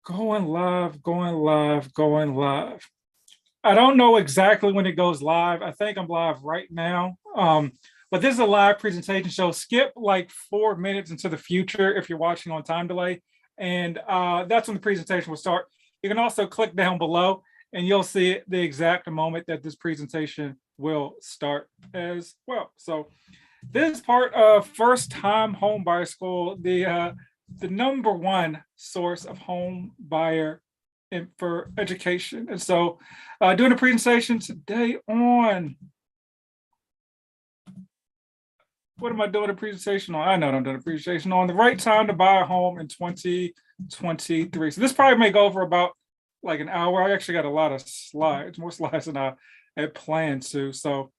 Going live, going live, going live. I don't know exactly when it goes live. I think I'm live right now. But this is a live presentation, so skip like 4 minutes into the future if you're watching on time delay. And that's when the presentation will start. You can also click down below and you'll see the exact moment that this presentation will start as well. So this part of first time home buyer school, the number one source of home buyer for education. And so doing a presentation today on, what am I doing a presentation on? I know I'm doing a presentation on the right time to buy a home in 2023. So this probably may go for about like an hour. I actually got a lot of slides, more slides than I had planned to. So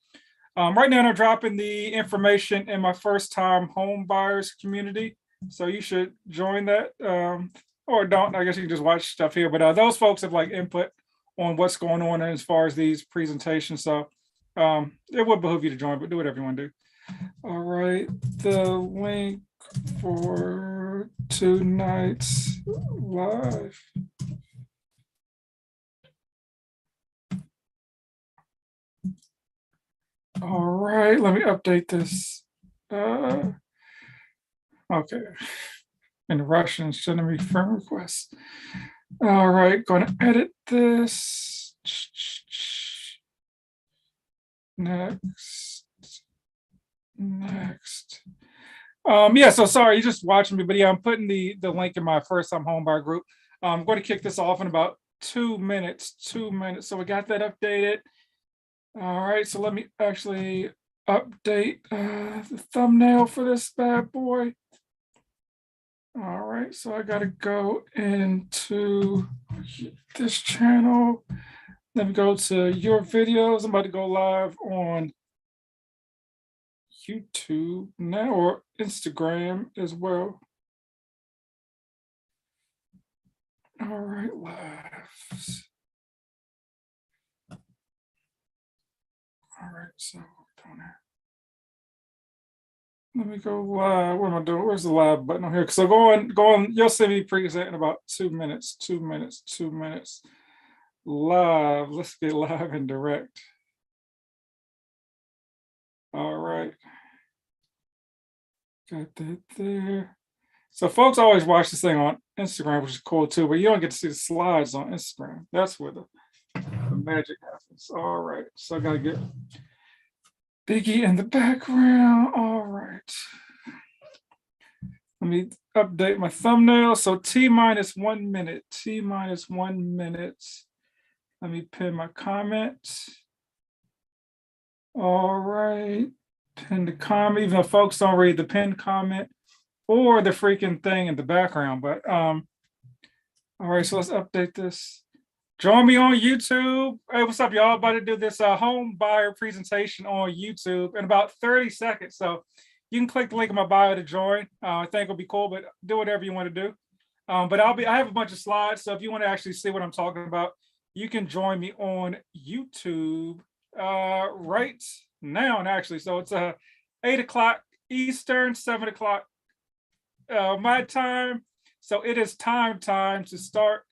right now I'm dropping the information in my first time home buyers community. So you should join that or don't. I guess you can just watch stuff here. But those folks have like input on what's going on as far as these presentations. So it would behoove you to join, but do whatever you want to do. All right, the link for tonight's live. All right, let me update this. Okay, in Russian, sending me friend requests. All right, going to edit this. Next. Yeah, so sorry, you're just watching me, but yeah, I'm putting the link in my first time homebuyer group. I'm going to kick this off in about 2 minutes. So we got that updated. All right, so let me actually update the thumbnail for this bad boy. All right, so I got to go into this channel. Let me go to your videos. I'm about to go live on YouTube now, or Instagram as well. All right, live. All right, so we're doing that. Let me go live. What am I doing? Where's the live button on here? So go on. You'll see me present in about 2 minutes. 2 minutes. 2 minutes. Live. Let's get live and direct. All right. Got that there. So folks always watch this thing on Instagram, which is cool too, but you don't get to see the slides on Instagram. That's where the magic happens. All right, so I gotta get Biggie in the background. All right. Let me update my thumbnail. So T minus 1 minute, T minus 1 minute. Let me pin my comment. All right, pin the comment, even though folks don't read the pinned comment or the freaking thing in the background, but all right, so let's update this. Join me on YouTube. Hey, what's up, y'all? About to do this home buyer presentation on YouTube in about 30 seconds. So you can click the link in my bio to join. I think it'll be cool, but do whatever you want to do. But I have a bunch of slides. So if you want to actually see what I'm talking about, you can join me on YouTube right now. And actually, so it's 8 o'clock Eastern, 7 o'clock my time. So it is time to start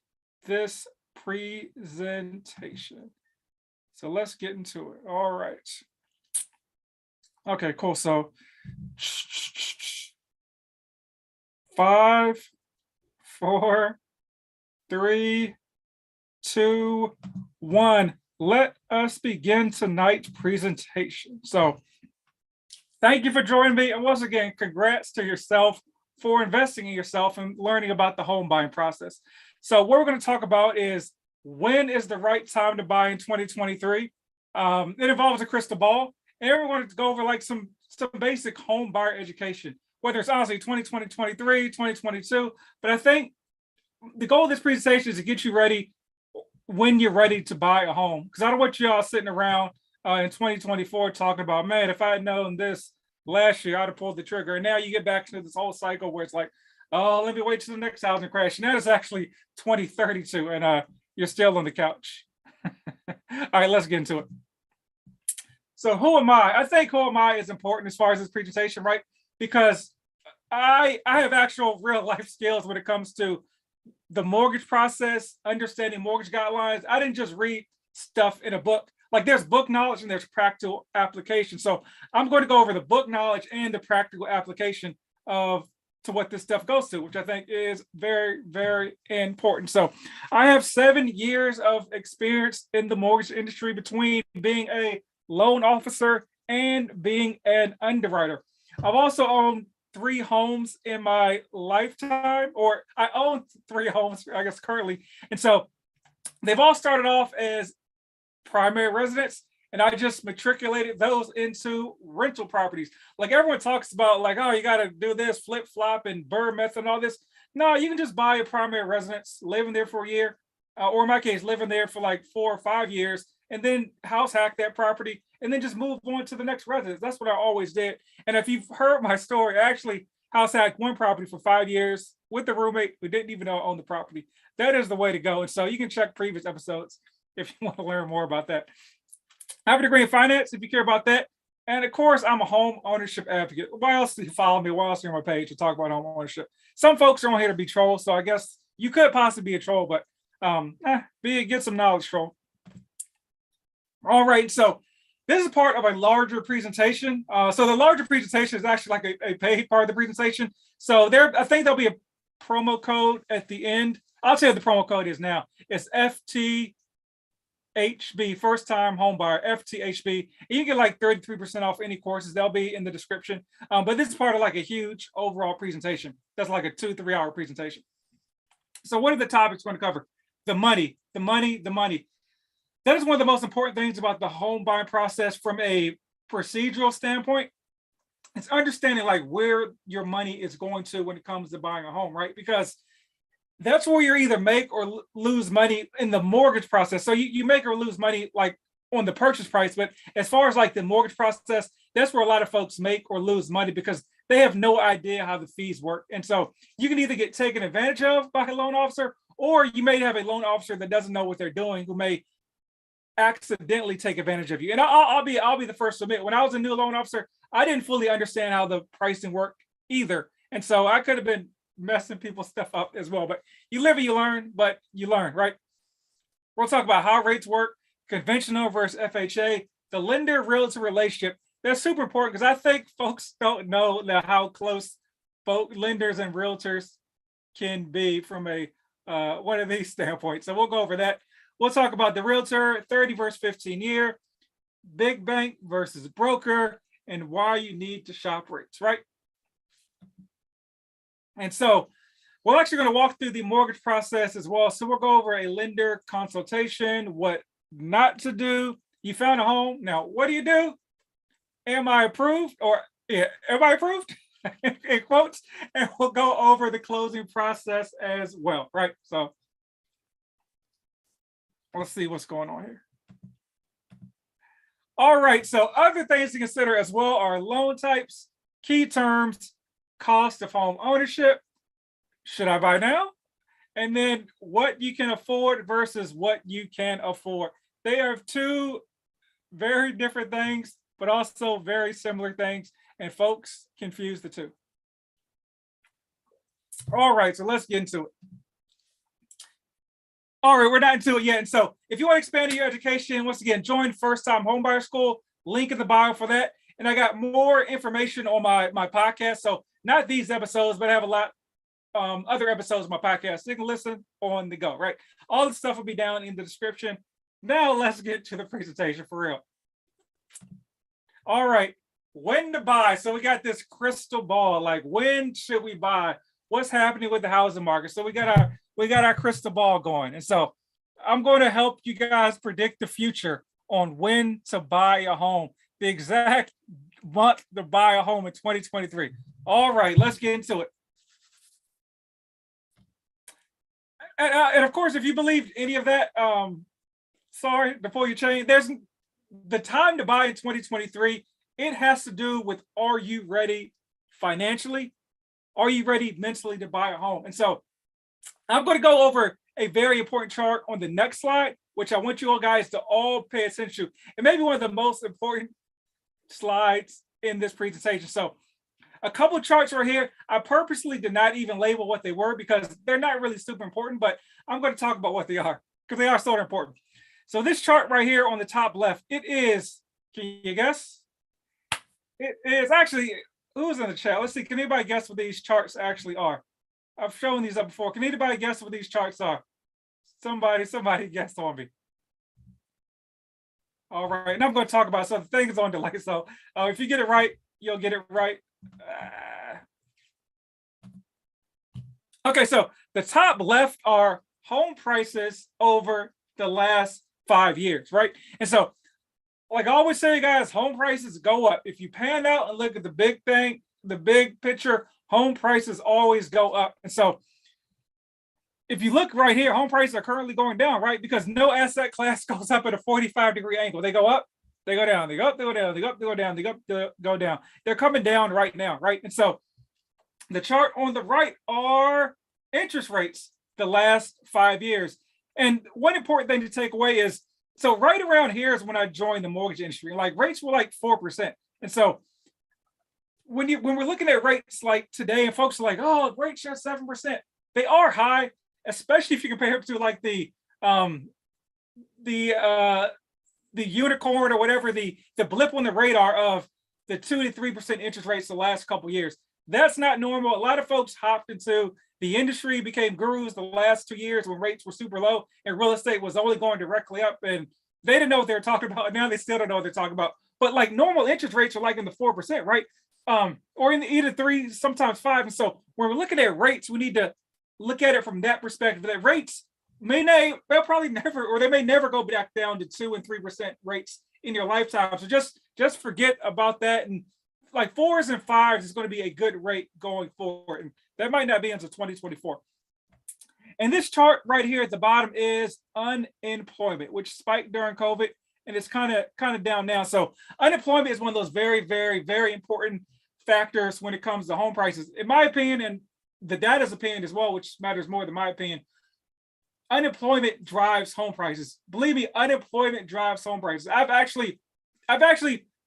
this presentation. So let's get into it. All right. Okay, cool. So 5, 4, 3, 2, 1. Let us begin tonight's presentation. So thank you for joining me. And once again, congrats to yourself for investing in yourself and learning about the home buying process. So what we're going to talk about is, when is the right time to buy in 2023? It involves a crystal ball, and we're going to go over like some basic home buyer education, whether it's honestly 2020, 2023, 2022. But I think the goal of this presentation is to get you ready when you're ready to buy a home, because I don't want you all sitting around in 2024 talking about, man, if I had known this last year, I'd have pulled the trigger. And now you get back into this whole cycle where it's like, oh, let me wait till the next housing crash. And that is actually 2032, and you're still on the couch. All right, let's get into it. So who am I? I think who am I is important as far as this presentation, right? Because I have actual real life skills when it comes to the mortgage process, understanding mortgage guidelines. I didn't just read stuff in a book. Like there's book knowledge and there's practical application. So I'm going to go over the book knowledge and the practical application of to what this stuff goes to, which I think is very, very important. So I have 7 years of experience in the mortgage industry between being a loan officer and being an underwriter. I've also owned 3 homes in my lifetime, or I own 3 homes, I guess, currently. And so they've all started off as primary residence, and I just matriculated those into rental properties. Like everyone talks about, like, oh, you got to do this flip flop and BRRRR method and all this. No, you can just buy a primary residence, live in there for a year, or in my case, live in there for like 4 or 5 years, and then house hack that property, and then just move on to the next residence. That's what I always did. And if you've heard my story, I actually house hacked one property for 5 years with the roommate who didn't even know I owned the property. That is the way to go. And so you can check previous episodes if you want to learn more about that. I have a degree in finance if you care about that. And of course, I'm a home ownership advocate. Why else do you follow me? Why else are you on my page to talk about home ownership? Some folks are on here to be trolls, so I guess you could possibly be a troll, but get some knowledge, troll. All right, so this is part of a larger presentation. So the larger presentation is actually like a paid part of the presentation. So I think there'll be a promo code at the end. I'll tell you what the promo code is now. It's FTHB, first time home buyer, FTHB. And you get like 33% off any courses. They'll be in the description. But this is part of like a huge overall presentation. That's like a 2-3 hour presentation. So what are the topics we're going to cover? The money. That is one of the most important things about the home buying process from a procedural standpoint. It's understanding like where your money is going to when it comes to buying a home, right? Because that's where you either make or lose money in the mortgage process. So you make or lose money like on the purchase price, but as far as like the mortgage process, that's where a lot of folks make or lose money because they have no idea how the fees work. And so you can either get taken advantage of by a loan officer, or you may have a loan officer that doesn't know what they're doing, who may accidentally take advantage of you. And I'll be the first to admit, when I was a new loan officer, I didn't fully understand how the pricing worked either. And so I could have been messing people's stuff up as well. But you live and you learn, right? We'll talk about how rates work, conventional versus FHA, the lender realtor relationship. That's super important because I think folks don't know how close lenders and realtors can be from a one of these standpoints. So we'll go over that. We'll talk about the realtor, 30 versus 15 year, big bank versus broker, and why you need to shop rates, right? And so we're actually going to walk through the mortgage process as well. So we'll go over a lender consultation, what not to do. You found a home. Now, what do? Am I approved? Am I approved? In quotes. And we'll go over the closing process as well, right? So let's see what's going on here. All right, so other things to consider as well are loan types, key terms, cost of home ownership, should I buy now? And then what you can afford versus what you can afford. They are 2 very different things, but also very similar things, and folks confuse the 2. All right, so let's get into it. All right, we're not into it yet. And so if you want to expand your education, once again, join First Time Homebuyer School, link in the bio for that. And I got more information on my podcast. So not these episodes, but I have a lot other episodes of my podcast. So you can listen on the go, right? All the stuff will be down in the description. Now let's get to the presentation for real. All right, when to buy. So we got this crystal ball, like when should we buy? What's happening with the housing market? So we got our crystal ball going. And so I'm going to help you guys predict the future on when to buy a home, the exact month to buy a home in 2023. All right, let's get into it. And of course, if you believe any of that, sorry, before you change, there's the time to buy in 2023. It has to do with, are you ready financially? Are you ready mentally to buy a home? And so I'm going to go over a very important chart on the next slide, which I want you all guys to all pay attention to. It may be one of the most important slides in this presentation. So A couple charts right here. I purposely did not even label what they were because they're not really super important, but I'm going to talk about what they are because they are so important. So this chart right here on the top left, it is, can you guess? It is actually, who's in the chat? Let's see, can anybody guess what these charts actually are? I've shown these up before. Can anybody guess what these charts are? Somebody guess on me. All right, and I'm going to talk about some things on delay. So if you get it right, you'll get it right. Okay, so the top left are home prices over the last 5 years, right? And so, like I always say, guys, home prices go up. If you pan out and look at the big thing, the big picture, home prices always go up. And so, if you look right here, home prices are currently going down, right? Because no asset class goes up at a 45-degree angle. They go up, they go down, they go up, they go down, they go up, they go down, they go up, they go down. They're coming down right now, right? And so the chart on the right are interest rates the last 5 years. And one important thing to take away is, so right around here is when I joined the mortgage industry. Like rates were like 4%. And so when we're looking at rates like today, and folks are like, oh, rates are 7%. They are high, especially if you compare it to like the unicorn or whatever, the blip on the radar of the 2 to 3% interest rates the last couple of years. That's not normal. A lot of folks hopped into the industry, became gurus the last 2 years when rates were super low and real estate was only going directly up, and they didn't know what they were talking about. Now they still don't know what they're talking about. But like normal interest rates are like in the 4%, right? Or in the either 3, sometimes 5. And so when we're looking at rates, we need to look at it from that perspective. That rates they'll probably never, or they may never go back down to 2 and 3% rates in your lifetime. So just forget about that. And like 4s and 5s is going to be a good rate going forward. And that might not be until 2024. And this chart right here at the bottom is unemployment, which spiked during COVID, and it's kind of down now. So unemployment is one of those very, very, very important factors when it comes to home prices. In my opinion, and the data's opinion as well, which matters more than my opinion, unemployment drives home prices. Believe me, unemployment drives home prices. I've actually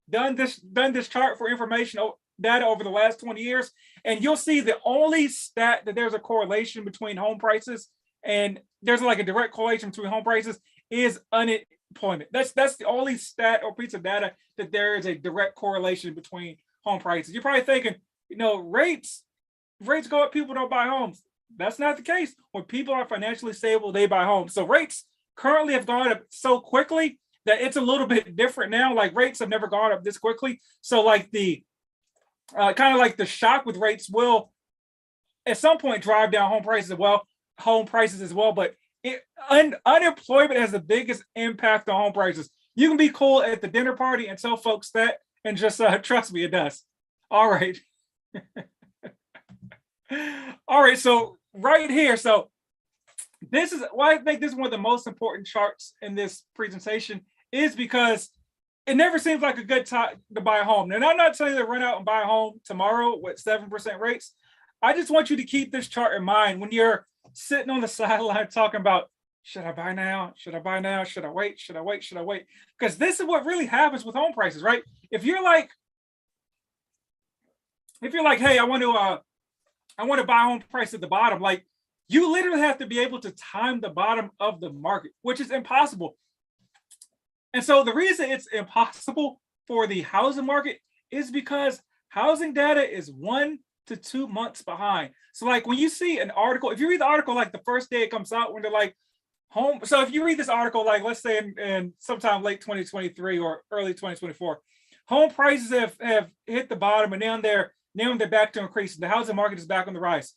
done this chart for information data over the last 20 years, and you'll see the only stat that there's a correlation between home prices, and there's like a direct correlation between home prices, is unemployment. That's the only stat or piece of data that there is a direct correlation between home prices. You're probably thinking, rates go up, people don't buy homes. That's not the case. When people are financially stable, they buy homes. So rates currently have gone up so quickly that it's a little bit different now. Like rates have never gone up this quickly. So like the kind of like the shock with rates will at some point drive down home prices as well. But unemployment has the biggest impact on home prices. You can be cool at the dinner party and tell folks that, and just trust me, it does. All right. All right, so right here, so this is why I think this is one of the most important charts in this presentation, is because it never seems like a good time to buy a home. And I'm not telling you to run out and buy a home tomorrow with 7% rates. I just want you to keep this chart in mind when you're sitting on the sideline talking about, should I buy now? Should I buy now? Should I wait? Should I wait? Should I wait? Because this is what really happens with home prices, right? If you're like, hey, I want to buy home price at the bottom, like you literally have to be able to time the bottom of the market, which is impossible. And so the reason it's impossible for the housing market is because housing data is 1 to 2 months behind. So like when you see an article, if you read the article like the first day it comes out, when they're like home, so if you read this article like let's say in sometime late 2023 or early 2024, home prices have hit the bottom and now they're back to increasing. The housing market is back on the rise.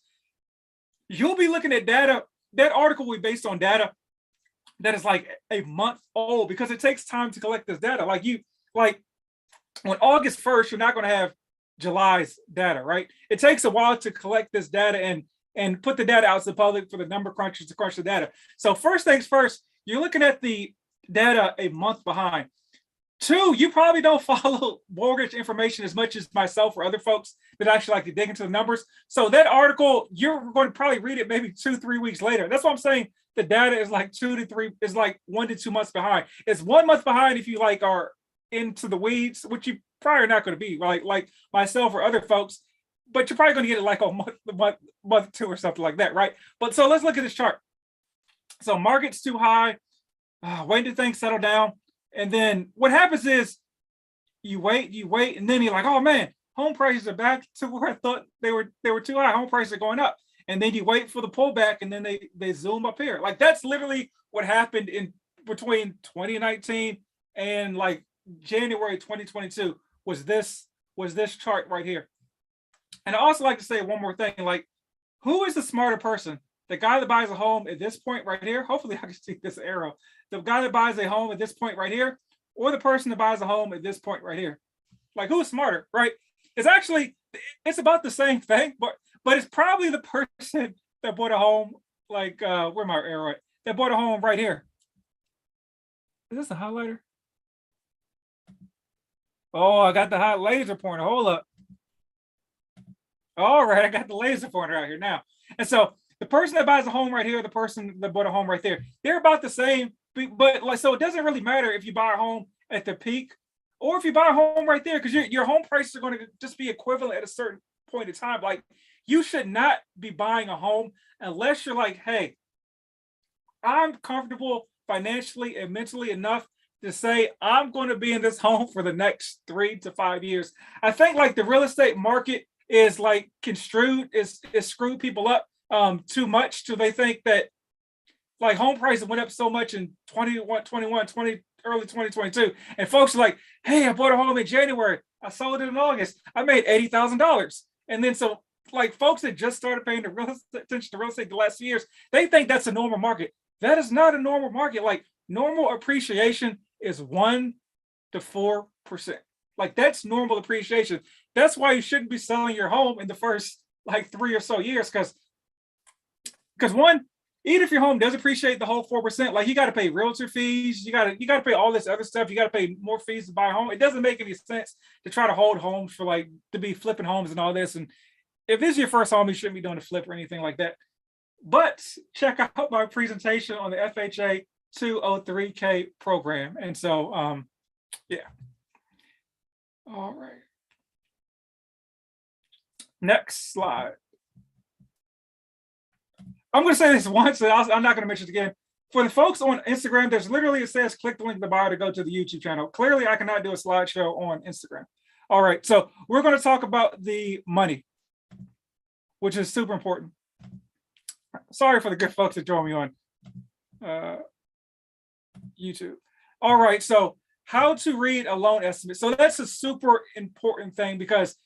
You'll be looking at data. That article will be based on data that is like a month old because it takes time to collect this data. Like on August 1st, you're not going to have July's data, right? It takes a while to collect this data and put the data out to the public for the number crunchers to crunch the data. So first things first, you're looking at the data a month behind. 2, you probably don't follow mortgage information as much as myself or other folks that actually like to dig into the numbers. So that article, you're going to probably read it maybe 2-3 weeks later. That's what I'm saying. The data is like 1 to 2 months behind. It's 1 month behind if you like are into the weeds, which you probably are not going to be, right? Like myself or other folks. but you're probably going to get it like a month two or something like that, right? But so let's look at this chart. So market's too high, wait till things settle down, and then what happens is you wait, and then you're like, oh man, home prices are back to where I thought they were too high. Home prices are going up, and then you wait for the pullback, and then they zoom up here. Like that's literally what happened in between 2019 and like January 2022 was this chart right here. And I also like to say one more thing, like who is the smarter person? The guy that buys a home at this point right here, hopefully I can see this arrow, the guy that buys a home at this point right here, or the person that buys a home at this point right here. Like who's smarter, right? It's about the same thing, but it's probably the person that bought a home, like where my arrow at? That bought a home right here. Is this a highlighter? Oh, I got the hot laser pointer. Hold up. All right, I got the laser pointer out here now. And so the person that buys a home right here, the person that bought a home right there, they're about the same. But like, so it doesn't really matter if you buy a home at the peak or if you buy a home right there, because your home prices are going to just be equivalent at a certain point in time. Like you should not be buying a home unless you're like, hey, I'm comfortable financially and mentally enough to say I'm going to be in this home for the next 3 to 5 years. I think like the real estate market is like construed, is screwed people up too much till they think that like home prices went up so much in 21, early 2022. And folks are like, hey, I bought a home in January. I sold it in August. I made $80,000. And then so like folks that just started paying attention to real estate the last few years, they think that's a normal market. That is not a normal market. Like normal appreciation is 1 to 4%. Like that's normal appreciation. That's why you shouldn't be selling your home in the first like 3 or so years, because one, even if your home does appreciate the whole 4%, like you got to pay realtor fees, you got to pay all this other stuff, you got to pay more fees to buy a home. It doesn't make any sense to try to hold homes for like to be flipping homes and all this. And if this is your first home, you shouldn't be doing a flip or anything like that. But check out my presentation on the FHA 203K program. And so yeah. All right. Next slide. I'm going to say this once, and I'm not going to mention it again. For the folks on Instagram, there's literally, it says click the link in the bio to go to the YouTube channel. Clearly, I cannot do a slideshow on Instagram. All right, so we're going to talk about the money, which is super important. Sorry for the good folks that join me on YouTube. All right, so how to read a loan estimate. So that's a super important thing because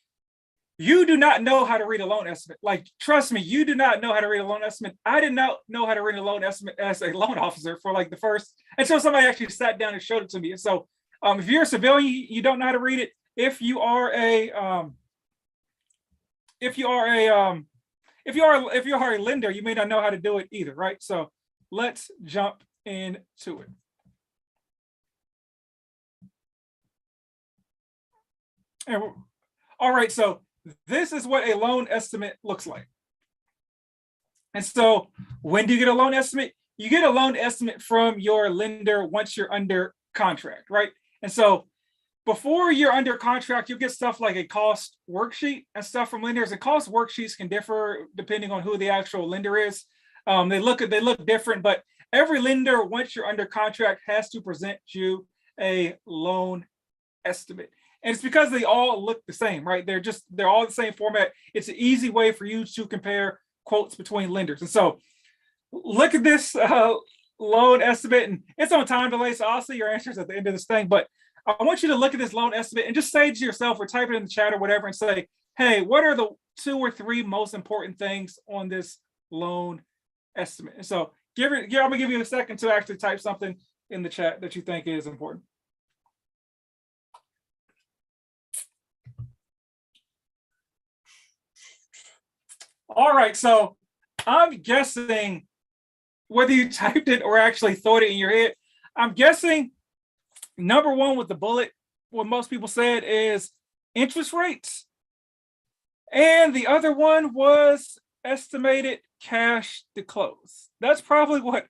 you do not know how to read a loan estimate. Like, trust me, you do not know how to read a loan estimate. I did not know how to read a loan estimate as a loan officer for like the first, until somebody actually sat down and showed it to me. And so if you're a civilian, you don't know how to read it. If you are a lender, you may not know how to do it either, right? So let's jump into it. And all right, so this is what a loan estimate looks like. And so when do you get a loan estimate? You get a loan estimate from your lender once you're under contract, right? And so before you're under contract, you get stuff like a cost worksheet and stuff from lenders. And cost worksheets can differ depending on who the actual lender is. They look different, but every lender, once you're under contract, has to present you a loan estimate. And it's because they all look the same, right? They're all the same format. It's an easy way for you to compare quotes between lenders. And so look at this loan estimate, and it's on time delay, so I'll see your answers at the end of this thing. But I want you to look at this loan estimate and just say to yourself, or type it in the chat or whatever, and say, hey, what are the 2 or 3 most important things on this loan estimate? And so I'm gonna give you a second to actually type something in the chat that you think is important. All right, so I'm guessing whether you typed it or actually thought it in your head, I'm guessing number 1 with the bullet, what most people said is interest rates. And the other one was estimated cash to close. That's probably what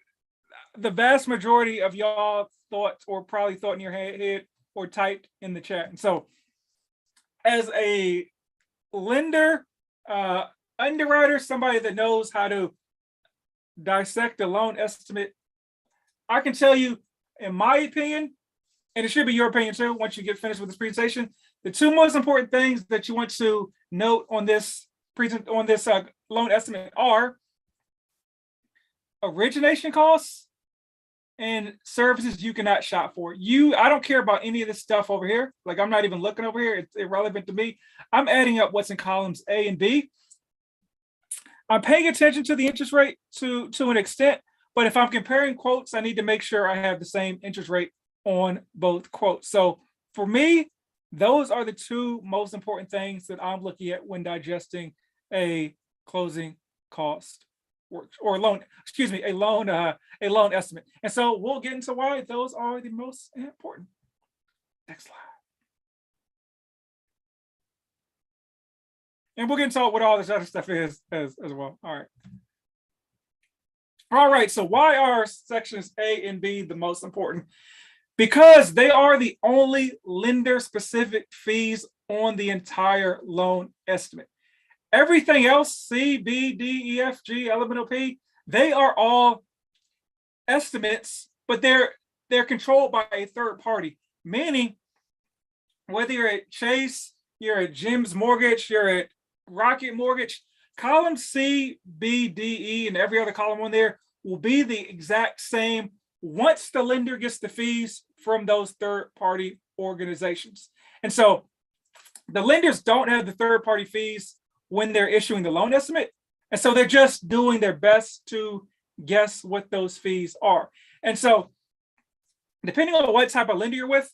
the vast majority of y'all thought, or probably thought in your head or typed in the chat. And so as a lender, underwriter, somebody that knows how to dissect the loan estimate. I can tell you, in my opinion, and it should be your opinion too, once you get finished with this presentation, the two most important things that you want to note on this loan estimate are origination costs and services you cannot shop for. I don't care about any of this stuff over here. Like, I'm not even looking over here. It's irrelevant to me. I'm adding up what's in columns A and B. I'm paying attention to the interest rate to an extent, but if I'm comparing quotes, I need to make sure I have the same interest rate on both quotes. So for me, those are the two most important things that I'm looking at when digesting a closing cost or loan, a loan estimate. And so we'll get into why those are the most important. Next slide. And we'll get into what all this other stuff is as well. All right, so why are sections A and B the most important? Because they are the only lender-specific fees on the entire loan estimate. Everything else, C, B, D, E, F, G, elemental P, they are all estimates, but they're controlled by a third party. Meaning, whether you're at Chase, you're at Jim's Mortgage, you're at Rocket Mortgage, column C, B, D, E, and every other column on there will be the exact same once the lender gets the fees from those third-party organizations. And so the lenders don't have the third-party fees when they're issuing the loan estimate. And so they're just doing their best to guess what those fees are. And so depending on what type of lender you're with,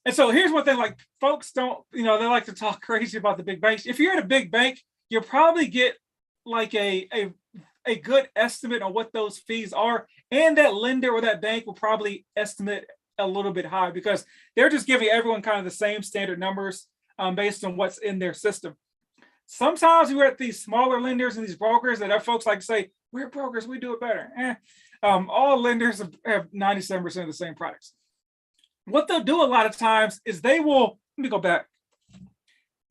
and so here's one thing, like, folks don't, they like to talk crazy about the big banks. If you're at a big bank, you'll probably get like a good estimate on what those fees are. And that lender or that bank will probably estimate a little bit high because they're just giving everyone kind of the same standard numbers based on what's in their system. Sometimes we're at these smaller lenders and these brokers that our folks like to say, we're brokers, we do it better. All lenders have 97% of the same products. What they'll do a lot of times is they will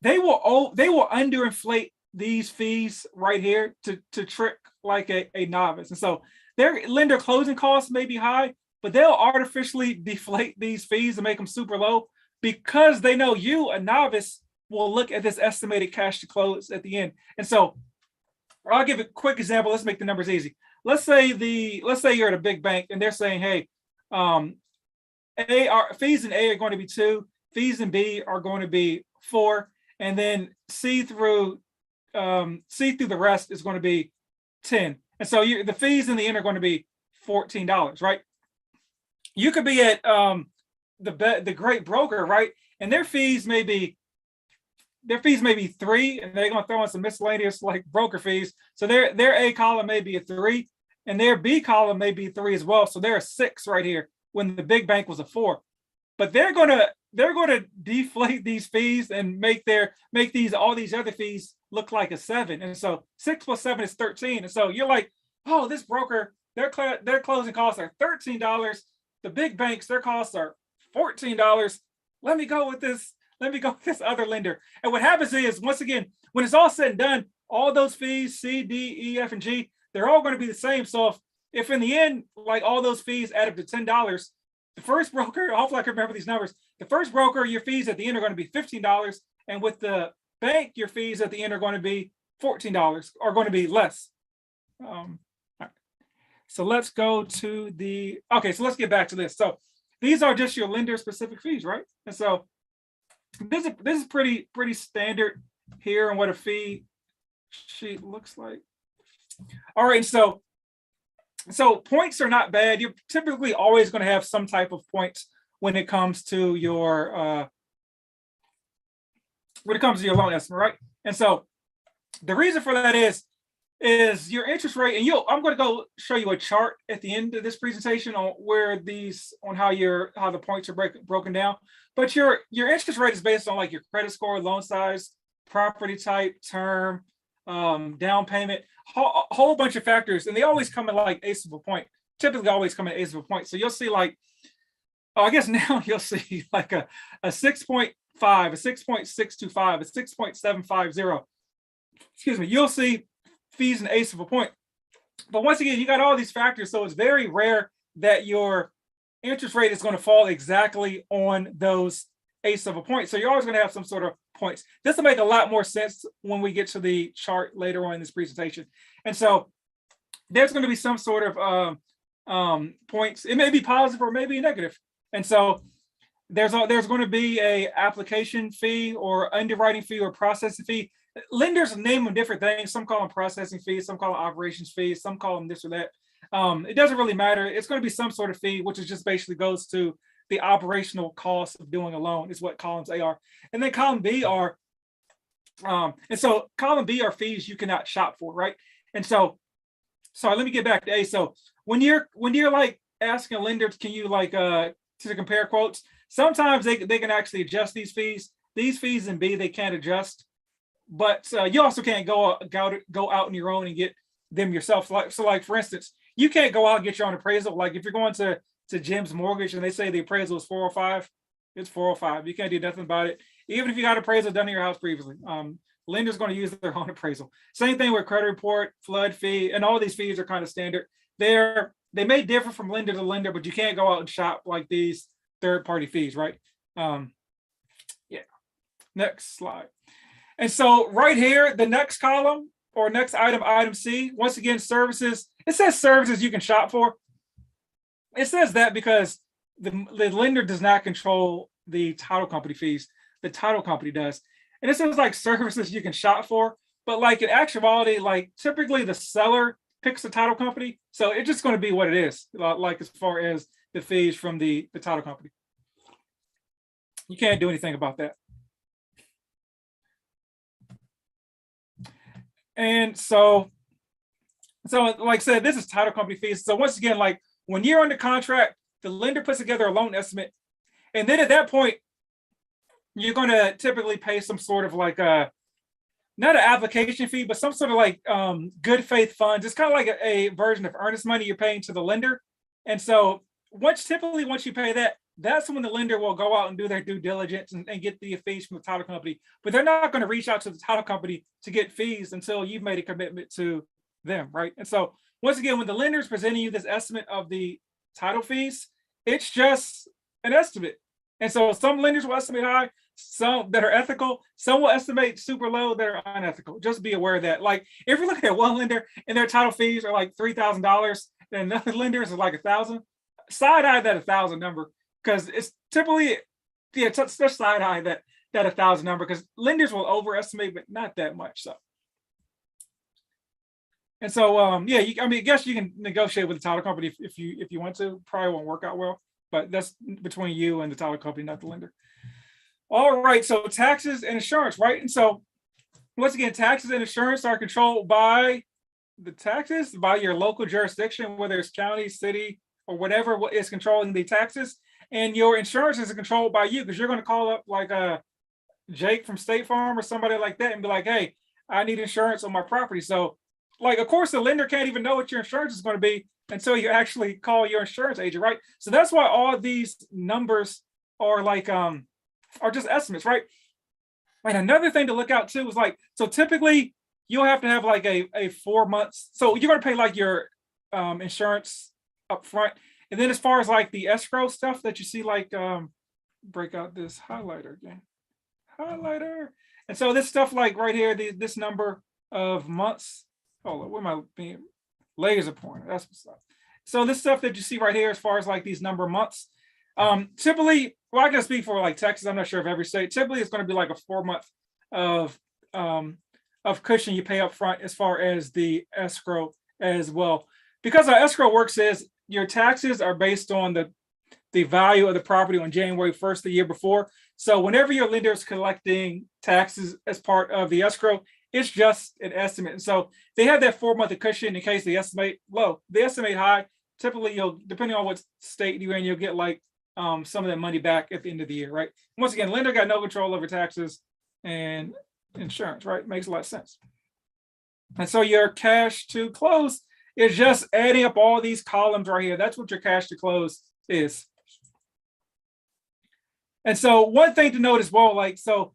underinflate these fees right here to trick like a novice. And so their lender closing costs may be high, but they'll artificially deflate these fees and make them super low because they know you, a novice, will look at this estimated cash to close at the end. And so I'll give a quick example. Let's make the numbers easy. Let's say you're at a big bank and they're saying, hey, fees in A are going to be 2, fees in B are going to be 4, and then C through the rest is going to be 10. And so the fees in the end are going to be $14, right? You could be at the great broker, right? And their fees may be 3, and they're going to throw in some miscellaneous like broker fees. So their A column may be a 3, and their B column may be 3 as well. So they're a 6 right here when the big bank was a 4. But they're going to deflate these fees and make all these other fees look like a 7. And so 6 plus 7 is 13. And so you're like, oh, this broker, their closing costs are $13. The big banks, their costs are $14. Let me go with this other lender. And what happens is, once again, when it's all said and done, all those fees, C, D, E, F, and G, they're all going to be the same. So if in the end, like, all those fees add up to $10, the first broker, hopefully I can remember these numbers, the first broker, your fees at the end are going to be $15. And with the bank, your fees at the end are going to be $14, are going to be less. All right. So let's go to so let's get back to this. So these are just your lender specific fees, right? And so this is pretty standard here on what a fee sheet looks like. All right, so points are not bad. You're typically always going to have some type of points when it comes to your loan estimate, right? And so the reason for that is your interest rate, and I'm going to go show you a chart at the end of this presentation on how the points are broken down. But your interest rate is based on like your credit score, loan size, property type, term, down payment, a whole bunch of factors, and they always come in like eighths of a point. Typically, always come in eighths of a point. So you'll see like, I guess now you'll see like a 6.5, a 6.625, a 6.750. excuse me, you'll see fees and eighths of a point. But once again, you got all these factors, so it's very rare that your interest rate is going to fall exactly on those eighths of a point. So you're always going to have some sort of points. This will make a lot more sense when we get to the chart later on in this presentation. And so there's going to be some sort of points. It may be positive or maybe negative. And so there's going to be a application fee or underwriting fee or processing fee. Lenders name them different things. Some call them processing fees, some call them operations fees, some call them this or that. It doesn't really matter. It's going to be some sort of fee, which is just basically goes to the operational cost of doing a loan, is what columns A are. And then column B are, and so column B are fees you cannot shop for, right? And so, sorry, let me get back to A. So when you're like asking a lender, can you like to compare quotes? Sometimes they can actually adjust these fees. These fees in B they can't adjust, but you also can't go out on your own and get them yourself. So like for instance, you can't go out and get your own appraisal. Like if you're going to Jim's Mortgage and they say the appraisal is 405, it's 405. You can't do nothing about it. Even if you got appraisal done in your house previously, lender's going to use their own appraisal. Same thing with credit report, flood fee, and all these fees are kind of standard. They may differ from lender to lender, but you can't go out and shop like these third-party fees, right? Yeah. Next slide. And so right here, the next column or next item, item C, once again, services. It says services you can shop for. It says that because the lender does not control the title company fees. The title company does. And it says like services you can shop for, but like in actuality, like typically the seller picks the title company. So it's just going to be what it is, like as far as the fees from the title company. You can't do anything about that. And so like I said, this is title company fees. So once again, like when you're under contract, the lender puts together a loan estimate. And then at that point, you're going to typically pay some sort of like not an application fee, but some sort of like good faith funds. It's kind of like a version of earnest money you're paying to the lender. And so once you pay that, that's when the lender will go out and do their due diligence and get the fees from the title company. But they're not going to reach out to the title company to get fees until you've made a commitment to them, right? And so once again, when the lender is presenting you this estimate of the title fees, it's just an estimate. And so some lenders will estimate high, some that are ethical, some will estimate super low that are unethical. Just be aware of that. Like if you look at one lender and their title fees are like $3,000, then another lender is like $1,000. Side eye that 1,000 number, because it's typically just side eye that 1,000 number, because lenders will overestimate, but not that much. So. And so, yeah, I guess you can negotiate with the title company if you want to. Probably won't work out well, but that's between you and the title company, not the lender. All right, so taxes and insurance, right? And so, once again, taxes and insurance are controlled by by your local jurisdiction, whether it's county, city, or whatever is controlling the taxes. And your insurance is controlled by you, because you're going to call up like Jake from State Farm or somebody like that and be like, hey, I need insurance on my property. So like, of course, the lender can't even know what your insurance is going to be until you actually call your insurance agent, right? So that's why all these numbers are like, are just estimates, right? And another thing to look out too is like, so typically you'll have to have like a 4 months. So you're going to pay like your insurance up front. And then as far as like the escrow stuff that you see, like break out this highlighter again, And so this stuff like right here, this number of months. Oh, where am I being laser pointer? That's what's up. So this stuff that you see right here, as far as like these number of months, typically, well, I can speak for like Texas. I'm not sure of every state. Typically, it's going to be like a 4 month of cushion you pay up front as far as the escrow as well. Because how escrow works is your taxes are based on the value of the property on January 1st the year before. So whenever your lender is collecting taxes as part of the escrow, it's just an estimate. And so they have that 4 month cushion in case they estimate low. They estimate high. Typically, depending on what state you're in, you'll get like some of that money back at the end of the year, right? Once again, lender got no control over taxes and insurance, right? Makes a lot of sense. And so your cash to close is just adding up all these columns right here. That's what your cash to close is. And so one thing to note as well, like, so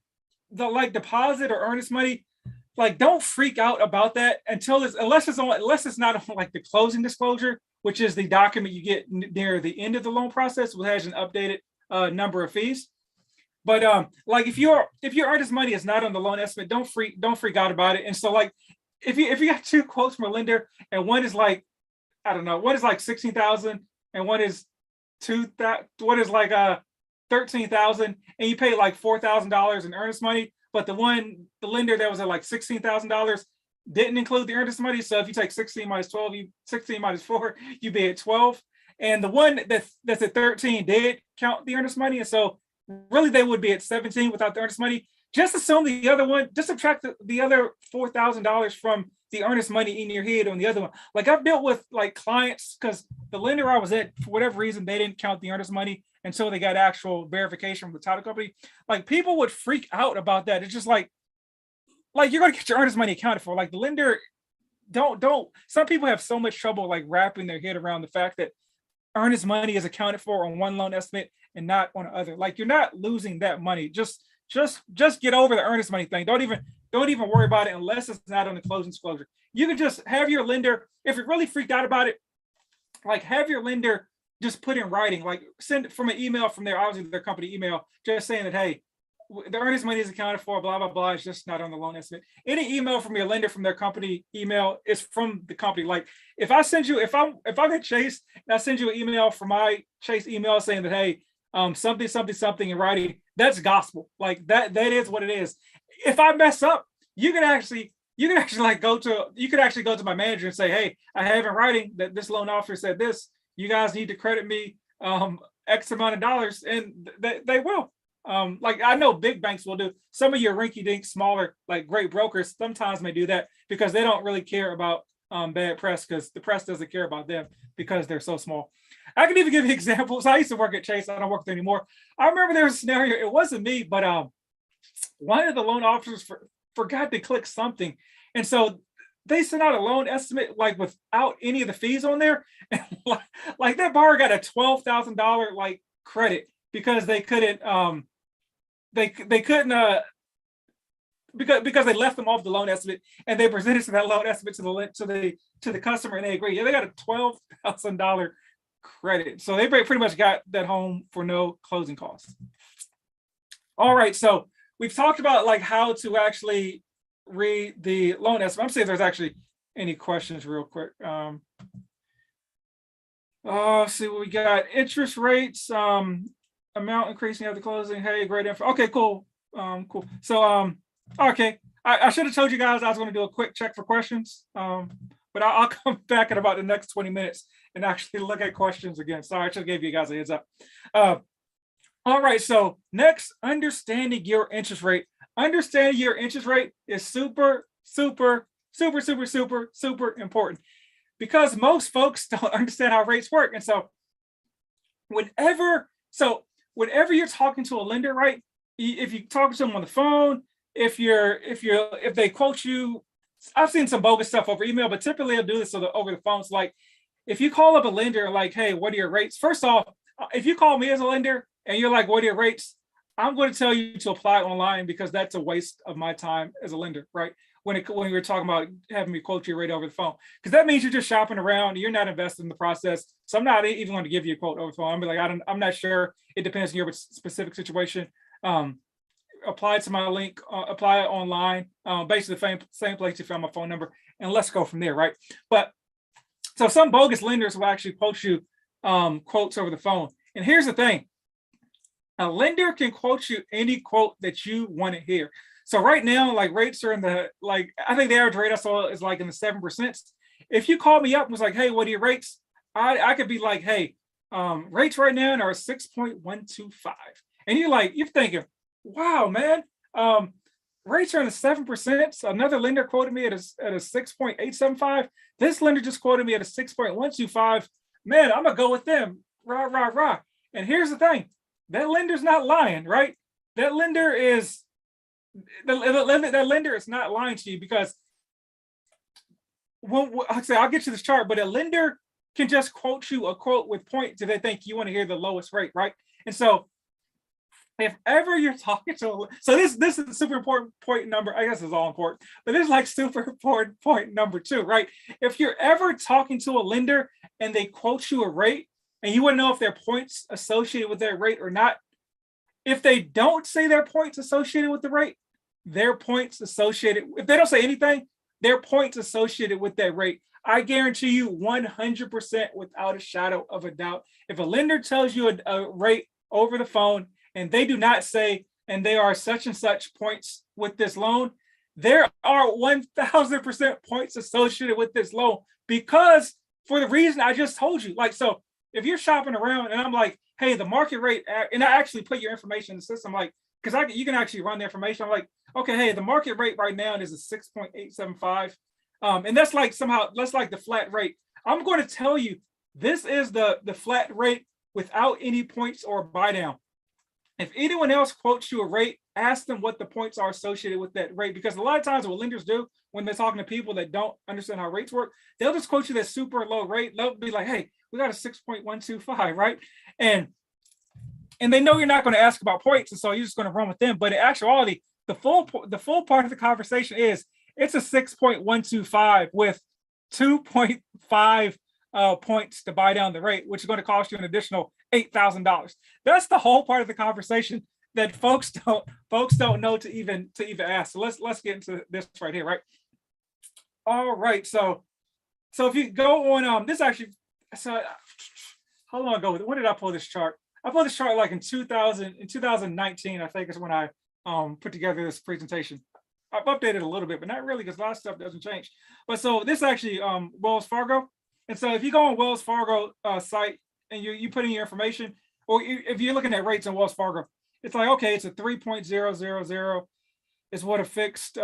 the like deposit or earnest money, like, don't freak out about that unless it's not on like the closing disclosure, which is the document you get near the end of the loan process, which has an updated number of fees. But like if your earnest money is not on the loan estimate, don't freak out about it. And so like if you got two quotes from a lender and one is like, I don't know, one is like 16,000 and one is what is like 13,000, and you pay like $4,000 in earnest money, but the lender that was at like $16,000 didn't include the earnest money. So if you take 16 minus 12, 16 minus 4, you be at 12. And the one that's at 13 did count the earnest money. And so really they would be at 17 without the earnest money. Just assume the other one, just subtract the other $4,000 from the earnest money in your head on the other one. Like I've dealt with like clients, because the lender I was at, for whatever reason, they didn't count the earnest money until they got actual verification from the title company. Like people would freak out about that. It's just like you're gonna get your earnest money accounted for. Like the lender, don't. Some people have so much trouble like wrapping their head around the fact that earnest money is accounted for on one loan estimate and not on the other. Like you're not losing that money. Just get over the earnest money thing. Don't even worry about it unless it's not on the closing disclosure. You can just have your lender, if you're really freaked out about it, like have your lender just put in writing, like send from an email from their, obviously their company email, just saying that, hey, the earnest money is accounted for, blah, blah, blah. It's just not on the loan estimate. Any email from your lender from their company email is from the company. Like if I send you, if I'm at Chase and I send you an email from my Chase email saying that, hey, something in writing, that's gospel. Like that is what it is. If I mess up, you can actually go to my manager and say, hey, I have in writing that this loan officer said this. You guys need to credit me X amount of dollars, and they will. Like I know big banks will do. Some of your rinky-dink smaller, like great brokers, sometimes may do that because they don't really care about bad press, because the press doesn't care about them because they're so small. I can even give you examples. I used to work at Chase. I don't work there anymore. I remember there was a scenario. It wasn't me, but one of the loan officers forgot to click something, and so they sent out a loan estimate like without any of the fees on there, and like that borrower got a $12,000 like credit because they couldn't because they left them off the loan estimate, and they presented to that loan estimate to the customer, and they agreed. Yeah, they got a $12,000 credit, so they pretty much got that home for no closing costs. All right, so we've talked about like how to actually read the loan estimate. I'm seeing if there's actually any questions real quick. See what we got. Interest rates, amount increasing at the closing. Hey, great info. Okay, cool. Cool. So okay. I should have told you guys I was going to do a quick check for questions. But I'll come back in about the next 20 minutes and actually look at questions again. Sorry, I should have gave you guys a heads up. All right, so next, understanding your interest rate. Understanding your interest rate is super, super, super, super, super, super important, because most folks don't understand how rates work. And so whenever you're talking to a lender, right? If you talk to them on the phone, if they quote you, I've seen some bogus stuff over email, but typically I'll do this over the phone. It's like, if you call up a lender like, hey, what are your rates? First off, if you call me as a lender and you're like, what are your rates? I'm going to tell you to apply online, because that's a waste of my time as a lender, right? When you're talking about having me quote your rate over the phone, because that means you're just shopping around. You're not invested in the process. So I'm not even going to give you a quote over the phone. I'm be like, I'm not sure. It depends on your specific situation. Apply to my link, apply it online, basically the same place you found my phone number, and let's go from there, right? But so some bogus lenders will actually quote you quotes over the phone. And here's the thing. A lender can quote you any quote that you want to hear. So right now, like rates are in the, like, I think the average rate I saw is like in the 7%. If you call me up and was like, hey, what are your rates? I could be like, hey, rates right now are 6.125. And you're thinking, wow, man, rates are in the 7%. So another lender quoted me at a 6.875. This lender just quoted me at a 6.125. Man, I'm gonna go with them. Rah, rah, rah. And here's the thing. That lender's not lying, right? That lender is not lying to you, because I'll get you this chart, but a lender can just quote you a quote with points if they think you want to hear the lowest rate, right? And so if ever you're talking to so this is a super important point number, I guess it's all important, but this is like super important point number 2, right? If you're ever talking to a lender and they quote you a rate and you want to know if there are points associated with that rate or not, if they don't say their points associated with the rate, their points associated, if they don't say anything, their points associated with that rate, I guarantee you 100% without a shadow of a doubt, if a lender tells you a rate over the phone and they do not say, and they are such and such points with this loan, there are 1000% points associated with this loan, because for the reason I just told you. Like, so if you're shopping around and I'm like, hey, the market rate, and I actually put your information in the system, like, because you can actually run the information. I'm like, okay, hey, the market rate right now is a 6.875. And that's like somehow, that's like the flat rate. I'm going to tell you, this is the flat rate without any points or buy down. If anyone else quotes you a rate, ask them what the points are associated with that rate. Because a lot of times what lenders do when they're talking to people that don't understand how rates work, they'll just quote you that super low rate. They'll be like, hey, we got a 6.125, right? And they know you're not going to ask about points, and so you're just going to run with them. But in actuality, the full part of the conversation is it's a 6.125 with 2.5 points to buy down the rate, which is going to cost you an additional $8,000. That's the whole part of the conversation that folks don't know to even ask. So let's get into this right here, right? All right, so if you go on this actually, so how long ago? When did I pull this chart? I pulled this chart like in 2019, I think is when I put together this presentation. I've updated a little bit, but not really, because a lot of stuff doesn't change. But so this actually Wells Fargo. And so if you go on Wells Fargo site and you put in your information, or if you're looking at rates on Wells Fargo, it's like, okay, it's a 3.000 is what a fixed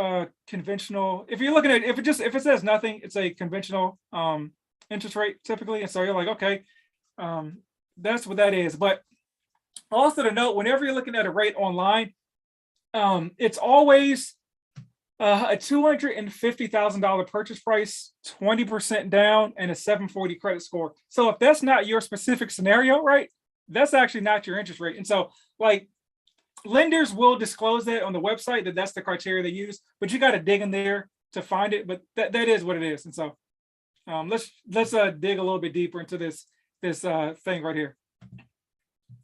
conventional. If you're looking at, if it says nothing, it's a conventional interest rate typically. And so you're like, okay, that's what that is. But also to note, whenever you're looking at a rate online, it's always a $250,000 purchase price, 20% down, and a 740 credit score. So if that's not your specific scenario, right, that's actually not your interest rate. And so, like, lenders will disclose that on the website, that's the criteria they use, but you got to dig in there to find it. But that is what it is. And so, let's dig a little bit deeper into this thing right here.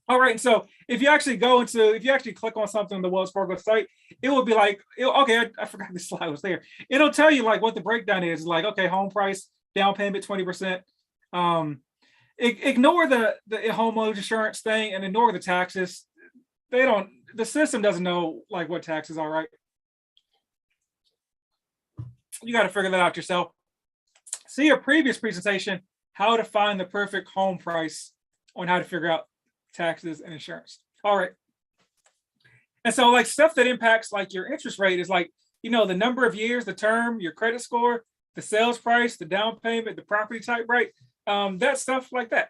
All right, so if you actually click on something on the Wells Fargo site, it will be like, okay, I forgot this slide was there. It'll tell you like what the breakdown is. Like, okay, home price, down payment 20%. Ignore the homeowner's insurance thing and ignore the taxes. The system doesn't know like what taxes are, right? You got to figure that out yourself. See a previous presentation, how to find the perfect home price, on how to figure out taxes and insurance. All right. And so like stuff that impacts like your interest rate is like, the number of years, the term, your credit score, the sales price, the down payment, the property type, right? That stuff like that.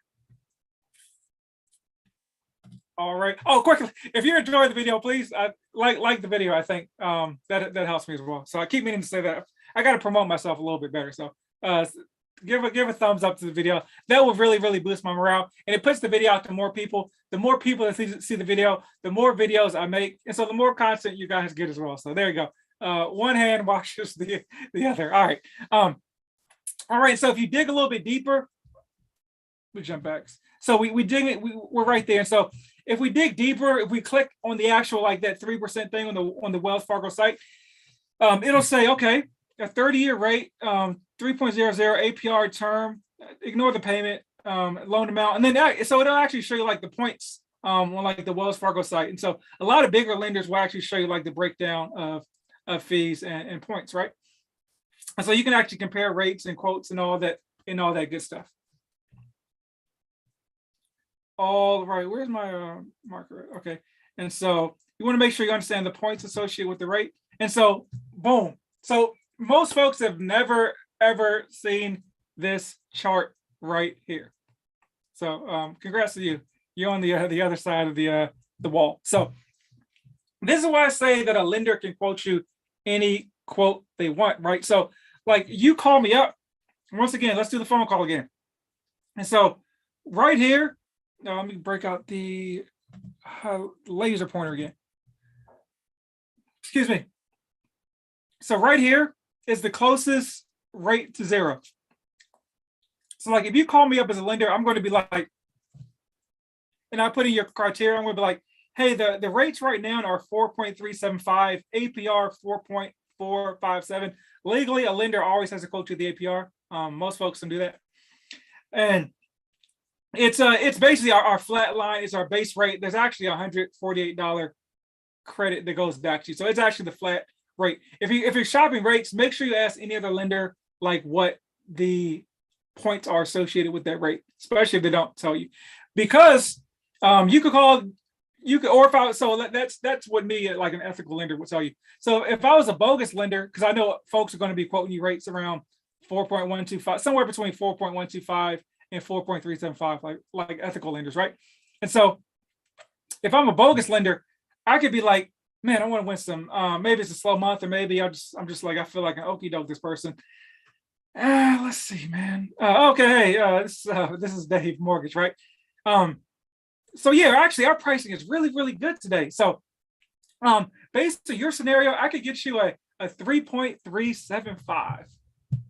All right. Oh, quickly, if you enjoyed the video, please like the video. I think that helps me as well. So I keep meaning to say that. I got to promote myself a little bit better. So give a thumbs up to the video. That will really, really boost my morale, and it puts the video out to more people. The more people that see the video, the more videos I make, and so the more content you guys get as well. So there you go. One hand washes the other. All right. All right. So if you dig a little bit deeper, we jump back. So we dig it. We're right there. And so if we dig deeper, if we click on the actual like that 3% thing on the Wells Fargo site, it'll say, okay, a 30-year rate, 3.00 APR term, ignore the payment, loan amount, and then so it'll actually show you like the points on like the Wells Fargo site. And so a lot of bigger lenders will actually show you like the breakdown of fees and points, right? And so you can actually compare rates and quotes and all that good stuff. All right, where's my marker? Okay, and so you want to make sure you understand the points associated with the rate. And so, boom. So most folks have never ever seen this chart right here. So congrats to you. You're on the other side of the wall. So this is why I say that a lender can quote you any quote they want, right? So like you call me up. Once again, let's do the phone call again. And so right here, let me break out the laser pointer again. Excuse me. So right here is the closest rate to zero. So like if you call me up as a lender, I'm going to be like, and I put in your criteria, I'm going to be like, hey, the rates right now are 4.375, APR 4.457. Legally, a lender always has to quote to the APR. Most folks don't do that. And it's basically our flat line is our base rate. There's actually $148 credit that goes back to you. So it's actually the flat rate. If you're shopping rates, make sure you ask any other lender like what the points are associated with that rate, especially if they don't tell you. Because you could call, or if I, so that's what me, like an ethical lender would tell you. So if I was a bogus lender, because I know folks are going to be quoting you rates around 4.125, somewhere between 4.125 and 4.375, like ethical lenders, right? And so if I'm a bogus lender, I could be like, man, I want to win some. Maybe it's a slow month, or maybe I'm just like, I feel like an okie doke this person. Let's see, man. Okay, hey, this is Dave Mortgage, right? So yeah, actually, our pricing is really, really good today. So, based on your scenario, I could get you a 3.375.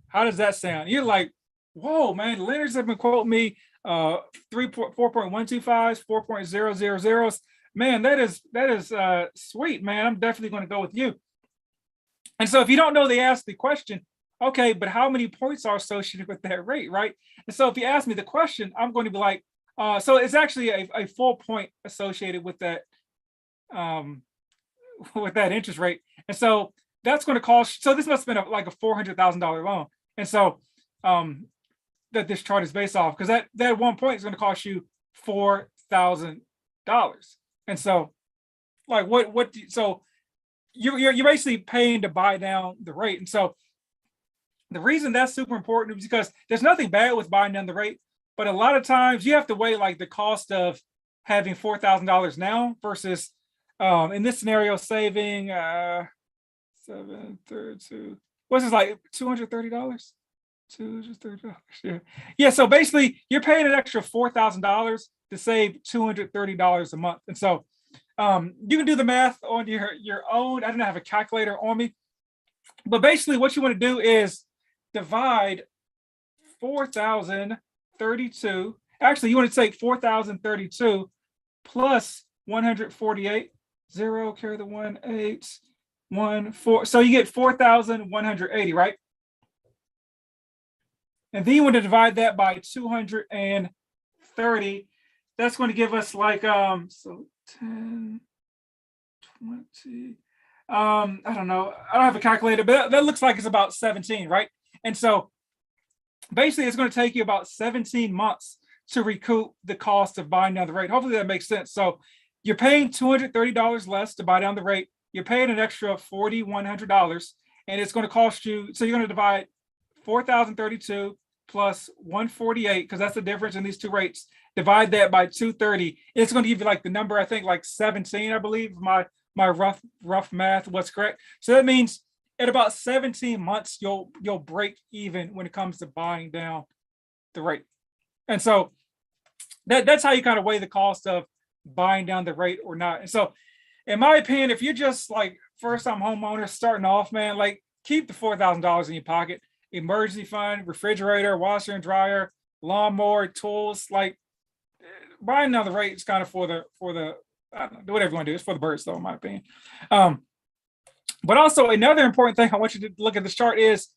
How does that sound? You're like, whoa, man, lenders have been quoting me 4.125s, 4.000s. Man, that is sweet, man. I'm definitely going to go with you. And so if you don't know, they ask the question, okay, but how many points are associated with that rate, right? And so if you ask me the question, I'm going to be like, so it's actually a full point associated with that interest rate. And so that's going to cost, so this must have been like a $400,000 loan. And so that this chart is based off, because that 1 point is going to cost you $4,000. And so like so you're basically paying to buy down the rate. And so the reason that's super important is because there's nothing bad with buying down the rate, but a lot of times you have to weigh like the cost of having $4,000 now versus in this scenario saving 732, what's this, like $230? $230. Yeah. So basically you're paying an extra $4,000 to save $230 a month. And so you can do the math on your own. I don't have a calculator on me, but basically what you want to do is divide 4,032. Actually, you want to take 4,032 plus 148, 0, carry the 1, 8, 1, 4. So you get 4,180, right? And then you want to divide that by 230. That's going to give us like so 10, 20. I don't know. I don't have a calculator, but that looks like it's about 17, right? And so basically it's going to take you about 17 months to recoup the cost of buying down the rate. Hopefully that makes sense. So you're paying $230 less to buy down the rate. You're paying an extra $4,100, and it's going to cost you. So you're going to divide 4,032 plus 148, because that's the difference in these two rates. Divide that by 230. It's going to give you like the number, I think like 17, I believe my rough math was correct. So that means at about 17 months, you'll break even when it comes to buying down the rate. And so that's how you kind of weigh the cost of buying down the rate or not. And so in my opinion, if you're just like first-time homeowner starting off, man, like keep the $4,000 in your pocket. Emergency fund, refrigerator, washer and dryer, lawnmower, tools. Like buying down the rate is kind of for the I don't know, do whatever you want to do. It's for the birds, though, in my opinion. But also another important thing I want you to look at this chart is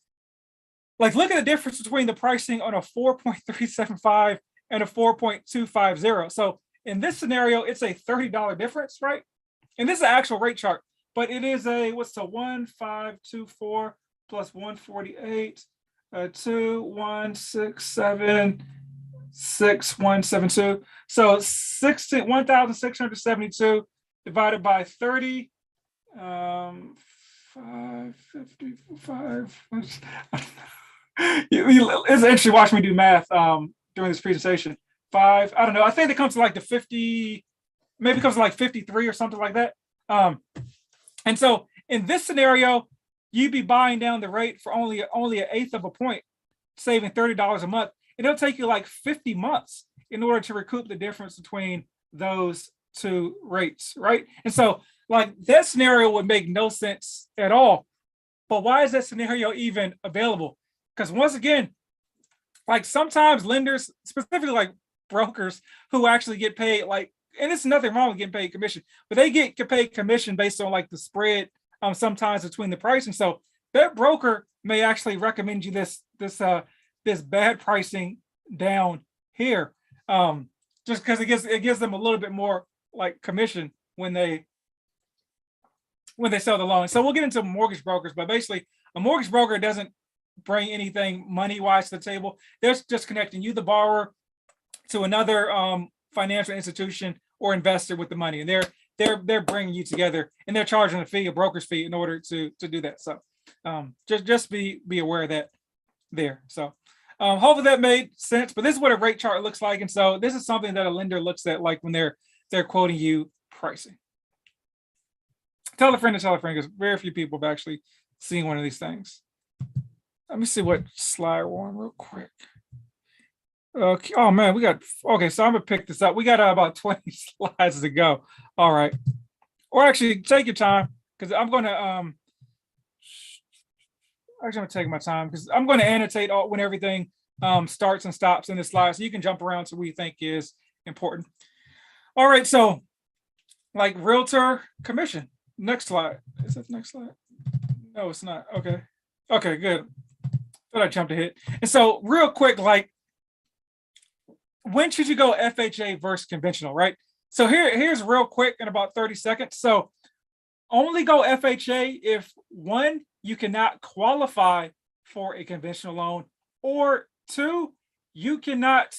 like look at the difference between the pricing on a 4.375 and a 4.250. So in this scenario, it's a $30 difference, right? And this is an actual rate chart, but it is a what's the 1524 plus 148, 2167, 6172. So 1,672 divided by 30, 555. It's interesting watching me do math during this presentation. I don't know. I think it comes to like the 50, maybe it comes to like 53 or something like that. And so in this scenario, you'd be buying down the rate for only an eighth of a point, saving $30 a month. And it'll take you like 50 months in order to recoup the difference between those to rates, right? And so like that scenario would make no sense at all. But why is that scenario even available? Because once again, like sometimes lenders, specifically like brokers who actually get paid, like, and it's nothing wrong with getting paid commission, but they get paid commission based on like the spread sometimes between the pricing. So that broker may actually recommend you this bad pricing down here. Just because it gives them a little bit more like commission when they sell the loan. So we'll get into mortgage brokers, but basically a mortgage broker doesn't bring anything money wise to the table. They're just connecting you, the borrower, to another financial institution or investor with the money, and they're bringing you together, and they're charging a fee, a broker's fee, in order to do that. So just be aware of that there. So hopefully that made sense. But this is what a rate chart looks like, and so this is something that a lender looks at like when they're quoting you pricing. Tell a friend to tell a friend, because very few people have actually seen one of these things. Let me see what slide we're on real quick. Okay. Oh man, okay. So I'm gonna pick this up. We got about 20 slides to go. All right. Or actually, take your time, because I'm gonna actually I'm take my time, because I'm going to annotate when everything starts and stops in the slide, so you can jump around to what you think is important. All right. So, like realtor commission. Next slide. Is that the next slide? No, it's not. Okay. Okay. Good. Thought I jumped ahead. And so, real quick, like, when should you go FHA versus conventional, right? So here's real quick in about 30 seconds. So only go FHA if one, you cannot qualify for a conventional loan, or two, you cannot,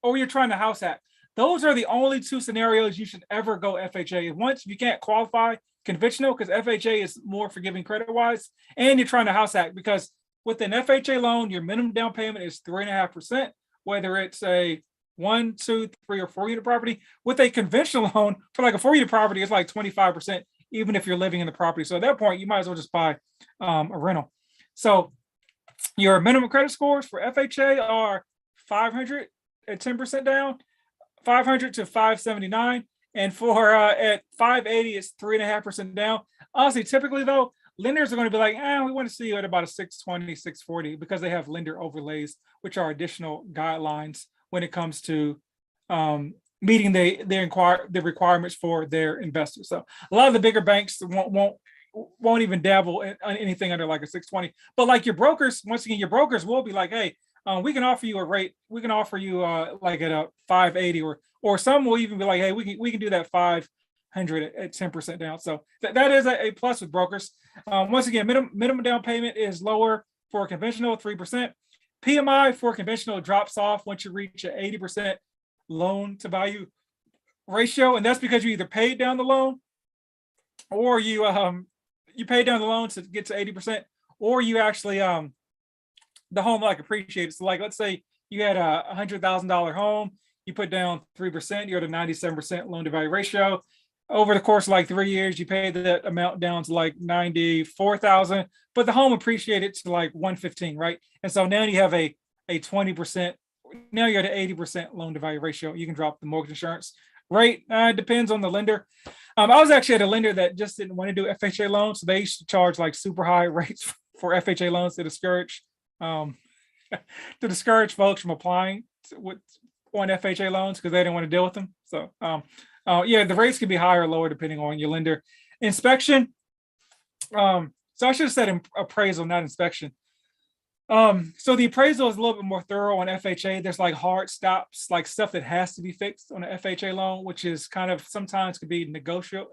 or you're trying to house hack. Those are the only two scenarios you should ever go FHA. Once you can't qualify conventional, because FHA is more forgiving credit wise, and you're trying to house hack, because with an FHA loan, your minimum down payment is 3.5%. Whether it's a 1, 2, 3, or 4 unit property. With a conventional loan for like a 4 unit property, it's like 25%, even if you're living in the property. So at that point, you might as well just buy a rental. So your minimum credit scores for FHA are 500 at 10% down, 500 to 579. And for at 580, it's 3.5% down. Honestly, typically though, lenders are going to be like, we want to see you at about a 620, 640, because they have lender overlays, which are additional guidelines when it comes to meeting the requirements for their investors. So a lot of the bigger banks won't even dabble in anything under like a 620. But like your brokers, once again, your brokers will be like, hey, we can offer you a rate. We can offer you like at a 580, or some will even be like, hey, we can do that 500 at 10% down. So that is a plus with brokers. Once again, minimum down payment is lower for conventional, 3%. PMI for conventional drops off once you reach an 80% loan to value ratio, and that's because you either paid down the loan, or you paid down the loan to get to 80%, or you actually the home like appreciated. So like, let's say you had a $100,000 home, you put down 3%, you're at a 97% loan to value ratio. Over the course of like 3 years, you paid that amount down to like 94,000, but the home appreciated to like 115, right? And so now you have a 20%. Now you're at an 80% loan to value ratio. You can drop the mortgage insurance rate. It depends on the lender. I was actually at a lender that just didn't want to do FHA loans, so they used to charge like super high rates for FHA loans to discourage folks from applying on FHA loans, because they didn't want to deal with them. So yeah, the rates can be higher or lower depending on your lender. Inspection. So I should have said appraisal, not inspection. So the appraisal is a little bit more thorough on FHA. There's like hard stops, like stuff that has to be fixed on an FHA loan, which is kind of sometimes could be negotiable.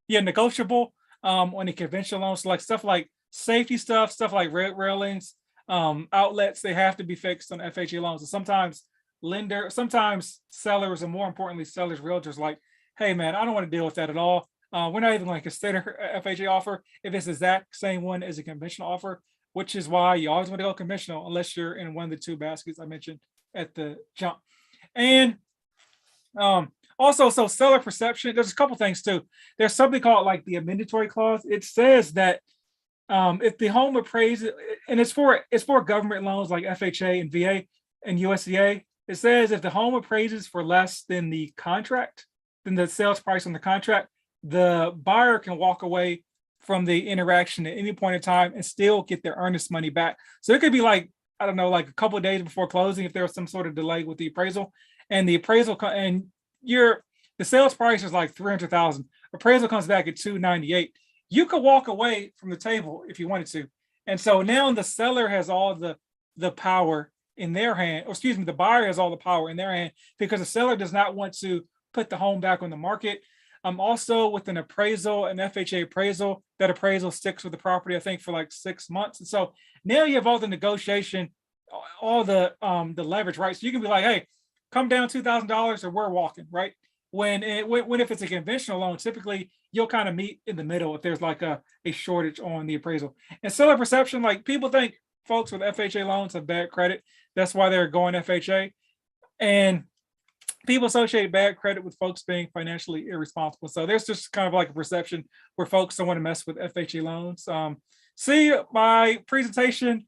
Yeah, negotiable on a conventional loan. So like stuff like safety stuff like railings, outlets, they have to be fixed on FHA loans. And sometimes sellers, and more importantly, realtors, like, hey man, I don't want to deal with that at all. We're not even going to consider a FHA offer if it's the exact same one as a conventional offer, which is why you always want to go conventional unless you're in one of the two baskets I mentioned at the jump. And also, so seller perception, there's a couple things too. There's something called like the amendatory clause. It says that if the home appraised, and it's for government loans like FHA and VA and USDA, It says if the home appraises for less than the contract, than the sales price on the contract, the buyer can walk away from the interaction at any point in time and still get their earnest money back. So it could be like, I don't know, like a couple of days before closing, if there was some sort of delay with the appraisal, and the appraisal and the sales price is like 300,000. Appraisal comes back at 298. You could walk away from the table if you wanted to. And so now the seller has all the power in their hand, or excuse me, the buyer has all the power in their hand, because the seller does not want to put the home back on the market. Also with an appraisal, an FHA appraisal, that appraisal sticks with the property, I think, for like 6 months. And so now you have all the negotiation, all the leverage, right? So you can be like, hey, come down $2,000 or we're walking, right? When if it's a conventional loan, typically you'll kind of meet in the middle if there's like a shortage on the appraisal. And seller perception, like people think folks with FHA loans have bad credit. That's why they're going FHA. And people associate bad credit with folks being financially irresponsible. So there's just kind of like a perception where folks don't want to mess with FHA loans. See my presentation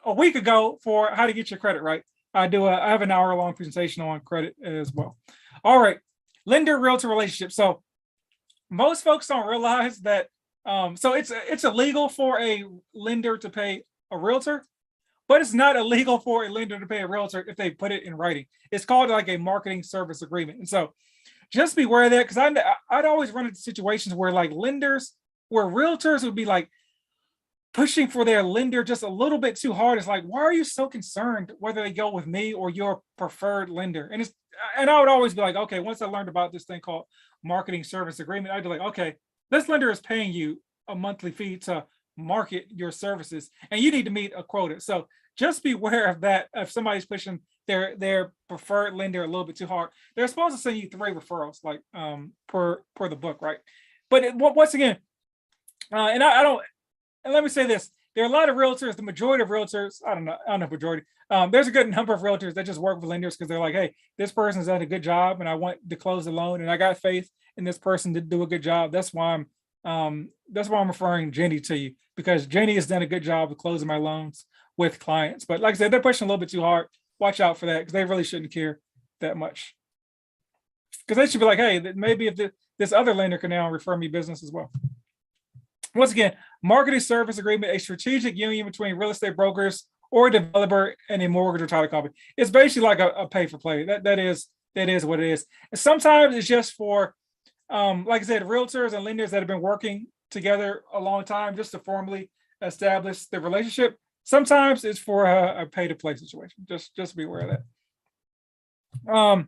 a week ago for how to get your credit right. I have an hour-long presentation on credit as well. All right, lender-realtor relationship. So most folks don't realize that. So it's illegal for a lender to pay a realtor, but it's not illegal for a lender to pay a realtor if they put it in writing. It's called like a marketing service agreement. And so just be aware of that, because I'd always run into situations where like where realtors would be like pushing for their lender just a little bit too hard. It's like, why are you so concerned whether they go with me or your preferred lender? And I would always be like, okay, once I learned about this thing called marketing service agreement, I'd be like, okay, this lender is paying you a monthly fee to market your services, and you need to meet a quota. So just be aware of that. If somebody's pushing their preferred lender a little bit too hard, they're supposed to send you 3 referrals, like per the book, right? But once again, and I don't. And let me say this: there are a lot of realtors. The majority of realtors, I don't know majority. There's a good number of realtors that just work with lenders because they're like, hey, this person's done a good job, and I want to close the loan, and I got faith in this person to do a good job. That's why I'm referring Jenny to you, because Jenny has done a good job of closing my loans with clients. But like I said, they're pushing a little bit too hard. Watch out for that, because they really shouldn't care that much. Because they should be like, hey, maybe if this other lender can now refer me business as well. Once again, marketing service agreement, a strategic union between real estate brokers or a developer and a mortgage or title company. It's basically like a pay for play. That is what it is. And sometimes it's just for, like I said, realtors and lenders that have been working together a long time just to formally establish the relationship. Sometimes it's for a pay to play situation. Just be aware of that.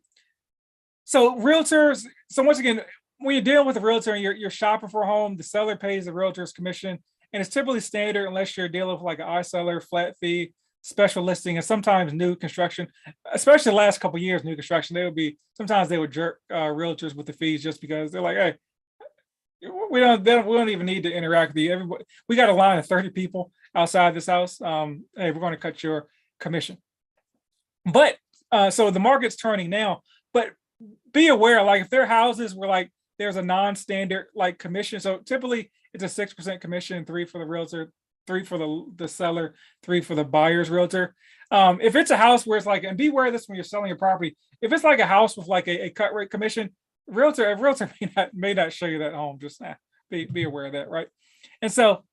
So realtors. So once again, when you're dealing with a realtor and you're shopping for a home, the seller pays the realtor's commission, and it's typically standard unless you're dealing with like an iSeller, flat fee, special listing, and sometimes new construction. Especially the last couple of years, new construction, sometimes they would jerk realtors with the fees just because they're like, hey, we don't even need to interact with you. Everybody, we got a line of 30 people outside this house. Hey, we're going to cut your commission. But so the market's turning now, but be aware, like if their houses were like, there's a non-standard like commission. So typically it's a 6% commission, 3 for the realtor, 3 for the seller, 3 for the buyer's realtor. If it's a house where it's like, and be aware of this when you're selling a property, if it's like a house with like a cut rate commission, a realtor may not show you that home. Just be aware of that, right? And so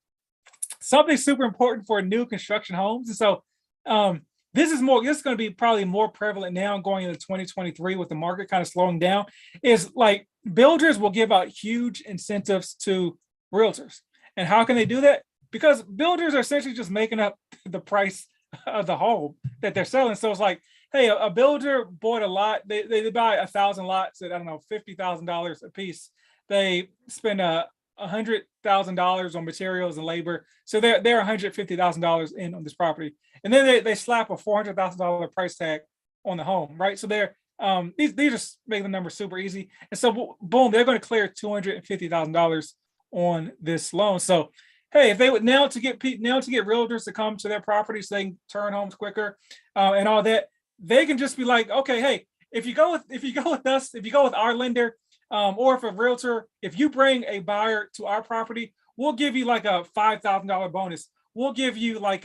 something super important for new construction homes. And so this is going to be probably more prevalent now going into 2023 with the market kind of slowing down, is like builders will give out huge incentives to realtors. And how can they do that? Because builders are essentially just making up the price of the home that they're selling. So it's like, hey, a builder bought a lot. They buy 1,000 lots at, I don't know, $50,000 a piece. They spend $100,000 on materials and labor. So they're $150,000 in on this property. And then they slap a $400,000 price tag on the home, right? So they're these just make the numbers super easy. And so boom, they're going to clear $250,000 on this loan. So hey, if they would now to get realtors to come to their properties, so they can turn homes quicker and all that, they can just be like, okay, hey, if you go with us, if you go with our lender, or if a realtor, if you bring a buyer to our property, we'll give you like a $5,000 bonus. We'll give you like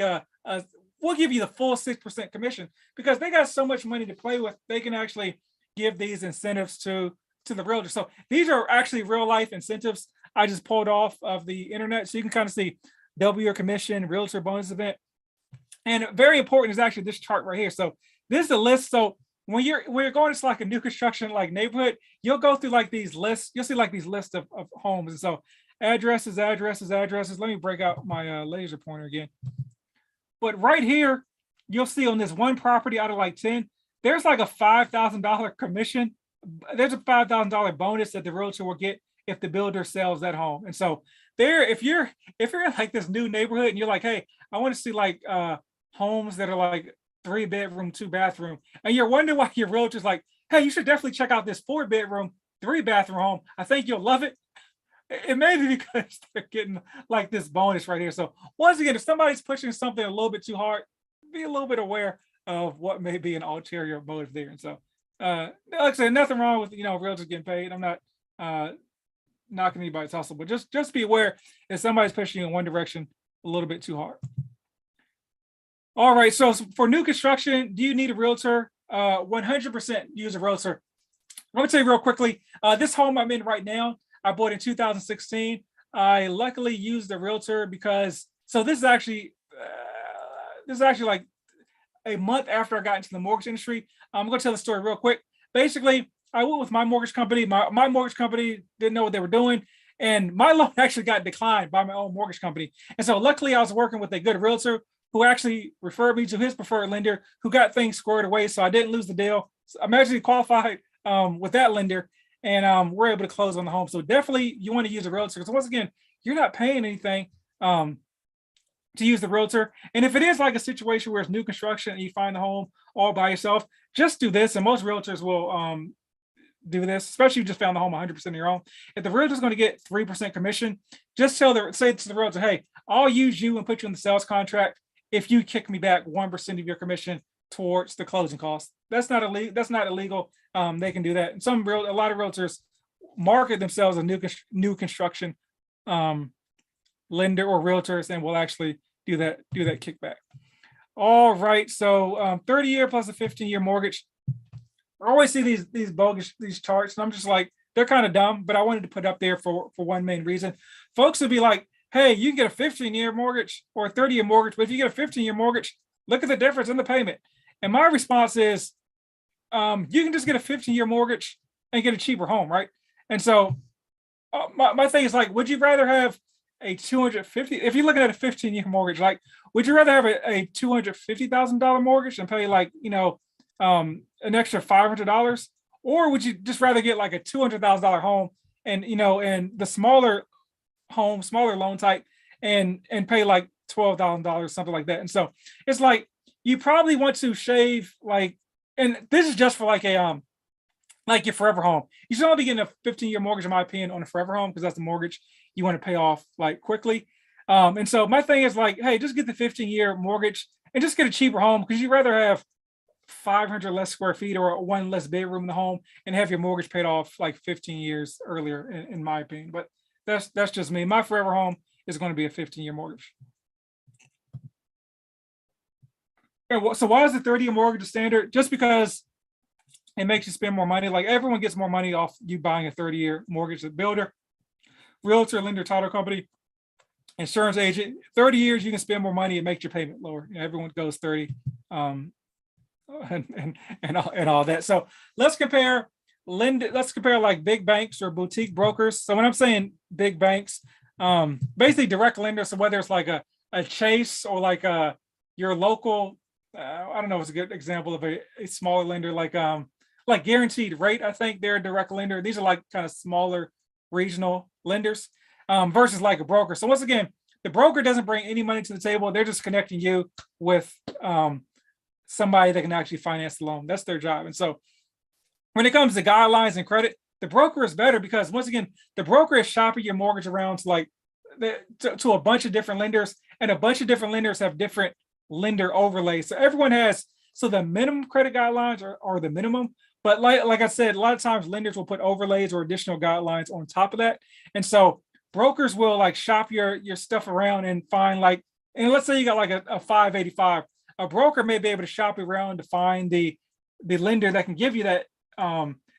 we'll give you the full 6% commission because they got so much money to play with. They can actually give these incentives to the realtor. So these are actually real life incentives I just pulled off of the internet. So you can kind of see double your commission, realtor bonus event. And very important is actually this chart right here. So this is the list. So when you're going to like a new construction like neighborhood, you'll go through like these lists. You'll see like these lists of homes. And so addresses. Let me break out my laser pointer again. But right here, you'll see on this one property out of like 10, there's like a $5,000 commission. There's a $5,000 bonus that the realtor will get if the builder sells that home. And so there, if you're in like this new neighborhood and you're like, hey, I want to see like homes that are like 3-bedroom, 2-bathroom, and you're wondering why your realtor's like, hey, you should definitely check out this 4-bedroom, 3-bathroom home. I think you'll love it. It may be because they're getting like this bonus right here. So once again, if somebody's pushing something a little bit too hard, be a little bit aware of what may be an ulterior motive there. And so like I said, nothing wrong with realtors getting paid. I'm not knocking anybody's hustle, but just be aware if somebody's pushing you in one direction a little bit too hard. All right, so for new construction, do you need a realtor? 100% use a realtor. I'm gonna tell you real quickly, this home I'm in right now, I bought in 2016. I luckily used a realtor because, so this is actually like a month after I got into the mortgage industry. I'm gonna tell the story real quick. Basically, I went with my mortgage company. My mortgage company didn't know what they were doing, and my loan actually got declined by my own mortgage company. And so luckily I was working with a good realtor who actually referred me to his preferred lender who got things squared away. So I didn't lose the deal. So I'm actually qualified with that lender, and we're able to close on the home. So definitely you want to use a realtor because once again, you're not paying anything to use the realtor. And if it is like a situation where it's new construction and you find the home all by yourself, just do this. And most realtors will do this, especially if you just found the home 100% on your own. If the realtor is going to get 3% commission, just say to the realtor, hey, I'll use you and put you in the sales contract if you kick me back 1% of your commission towards the closing costs. That's not illegal. That's not illegal. They can do that. And a lot of realtors market themselves as new construction lender or realtors, and will actually do that kickback. All right, so 30-year plus a 15-year mortgage. I always see these charts, and I'm just like, they're kind of dumb, but I wanted to put up there for one main reason. Folks would be like, hey, you can get a 15-year mortgage or a 30-year mortgage, but if you get a 15-year mortgage, look at the difference in the payment. And my response is, you can just get a 15-year mortgage and get a cheaper home, right? And so my thing is like, would you rather have a $250,000, if you're looking at a 15-year mortgage, like, would you rather have a $250,000 mortgage and pay like, an extra $500? Or would you just rather get like a $200,000 home and, and the smaller home, smaller loan type and pay like $12,000, something like that? And so it's like, you probably want to shave like, and this is just for like a, like your forever home. You should only be getting a 15-year mortgage, in my opinion, on a forever home, because that's the mortgage you want to pay off like quickly. And so my thing is like, hey, just get the 15-year mortgage and just get a cheaper home, because you'd rather have 500 less square feet or one less bedroom in the home and have your mortgage paid off like 15 years earlier, in my opinion. But that's just me. My forever home is going to be a 15-year mortgage. So why is the 30-year mortgage a standard? Just because it makes you spend more money. Like, everyone gets more money off you buying a 30-year mortgage. The builder, realtor, lender, title company, insurance agent. 30 years, you can spend more money and make your payment lower. Everyone goes 30, and all that. So let's compare like big banks or boutique brokers. So when I'm saying big banks, basically direct lenders. So whether it's like a Chase or like your local, I don't know, it's a good example of a smaller lender, like Guaranteed Rate. I think they're a direct lender. These are like kind of smaller regional lenders, versus like a broker. So once again, the broker doesn't bring any money to the table. They're just connecting you with somebody that can actually finance the loan. That's their job. And so when it comes to guidelines and credit, the broker is better, because once again, the broker is shopping your mortgage around to like to a bunch of different lenders, and a bunch of different lenders have different lender overlays. So everyone has, so the minimum credit guidelines are the minimum, but like I said, a lot of times lenders will put overlays or additional guidelines on top of that. And so brokers will like shop your stuff around and find like, and let's say you got like a 585. A broker may be able to shop around to find the lender that can give you that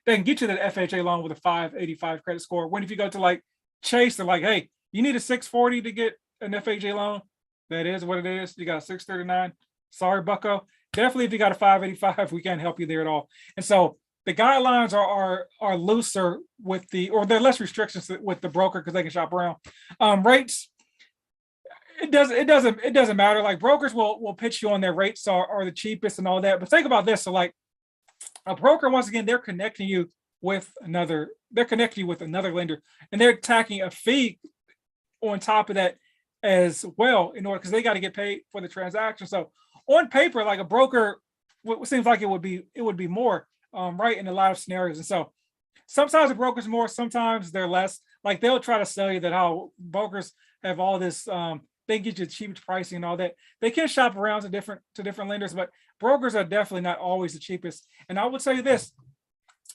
they can get you that FHA loan with a 585 credit score. When if you go to like Chase, they're like, hey, you need a 640 to get an FHA loan. That is what it is. You got a 639. Sorry, bucko. Definitely, if you got a 585, we can't help you there at all. And so the guidelines are looser with or there are less restrictions with the broker because they can shop around. Rates, it doesn't matter. Like brokers will pitch you on their rates are the cheapest and all that. But think about this. So like a broker, once again, they're connecting you with another lender, and they're tacking a fee on top of that as well in order because they got to get paid for the transaction. So on paper, like a broker, what seems like it would be more, right, in a lot of scenarios. And so sometimes the broker's more, sometimes they're less. Like they'll try to sell you that how brokers have all this, they get you cheap pricing and all that. They can shop around to different lenders, but brokers are definitely not always the cheapest. And I will tell you this,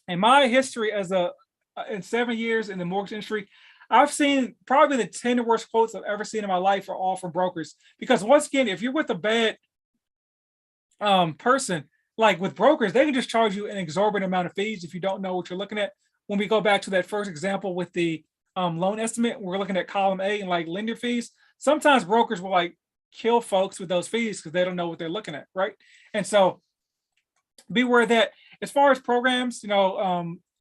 in my history in 7 years in the mortgage industry, I've seen probably the 10 worst quotes I've ever seen in my life are all from brokers. Because once again, if you're with a bad person, like with brokers, they can just charge you an exorbitant amount of fees if you don't know what you're looking at. When we go back to that first example with the loan estimate, we're looking at column A and like lender fees. Sometimes brokers will like kill folks with those fees because they don't know what they're looking at, right? And so beware that. As far as programs,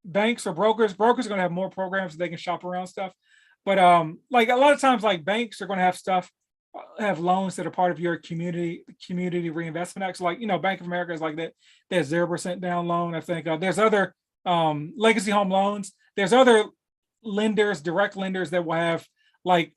banks or brokers are going to have more programs so they can shop around stuff. But like a lot of times, like banks are going to have loans that are part of your community reinvestment act. So like, Bank of America is like that. There's 0% down loan. I think there's other legacy home loans. There's other lenders, direct lenders that will have like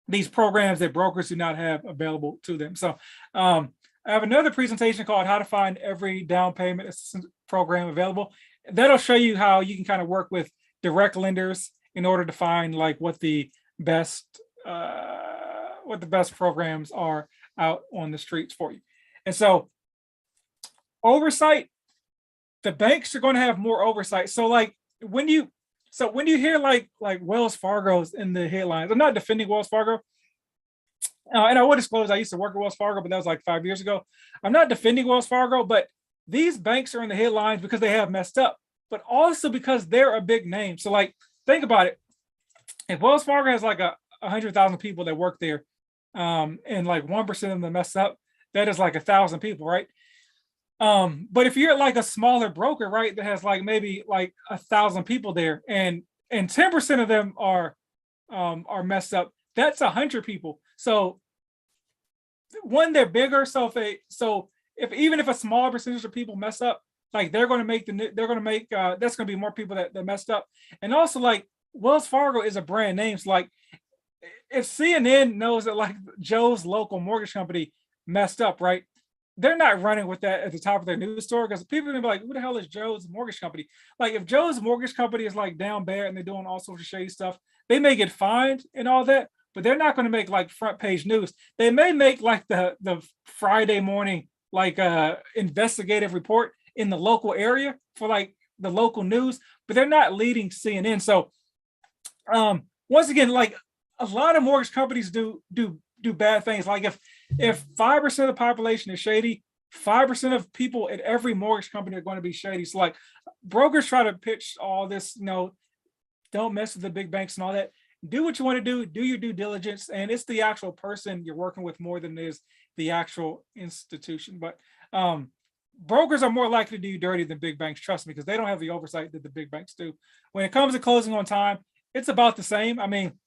these programs that brokers do not have available to them. So I have another presentation called How to Find Every Down Payment Assistance Program Available. That'll show you how you can kind of work with direct lenders in order to find like what the best programs are out on the streets for you. And so oversight, the banks are going to have more oversight. So like when you hear like Wells Fargo's in the headlines, I'm not defending Wells Fargo. And I will disclose I used to work at Wells Fargo, but that was like 5 years ago. I'm not defending Wells Fargo, but these banks are in the headlines because they have messed up, but also because they're a big name. So like, think about it. If Wells Fargo has like 100,000 people that work there, and like 1% of them mess up, that is like 1,000 people, right? But if you're like a smaller broker, right, that has like maybe like 1,000 people there, and 10% of them are messed up, that's 100 people. So one, they're bigger. So if even if a smaller percentage of people mess up, like that's going to be more people that messed up. And also like Wells Fargo is a brand name. So like if CNN knows that like Joe's local mortgage company messed up, right, they're not running with that at the top of their news story because people are gonna be like, who the hell is Joe's mortgage company? Like if Joe's mortgage company is like down bad and they're doing all sorts of shady stuff, they may get fined and all that, but they're not going to make like front page news. They may make like the Friday morning like investigative report in the local area for like the local news, but they're not leading CNN. So once again, like a lot of mortgage companies do bad things. Like if 5% of the population is shady, 5% of people at every mortgage company are going to be shady. So like brokers try to pitch all this, don't mess with the big banks and all that. Do what you want to do your due diligence, and it's the actual person you're working with more than it is the actual institution. But brokers are more likely to do you dirty than big banks, trust me, because they don't have the oversight that the big banks do. When it comes to closing on time, it's about the same. I mean,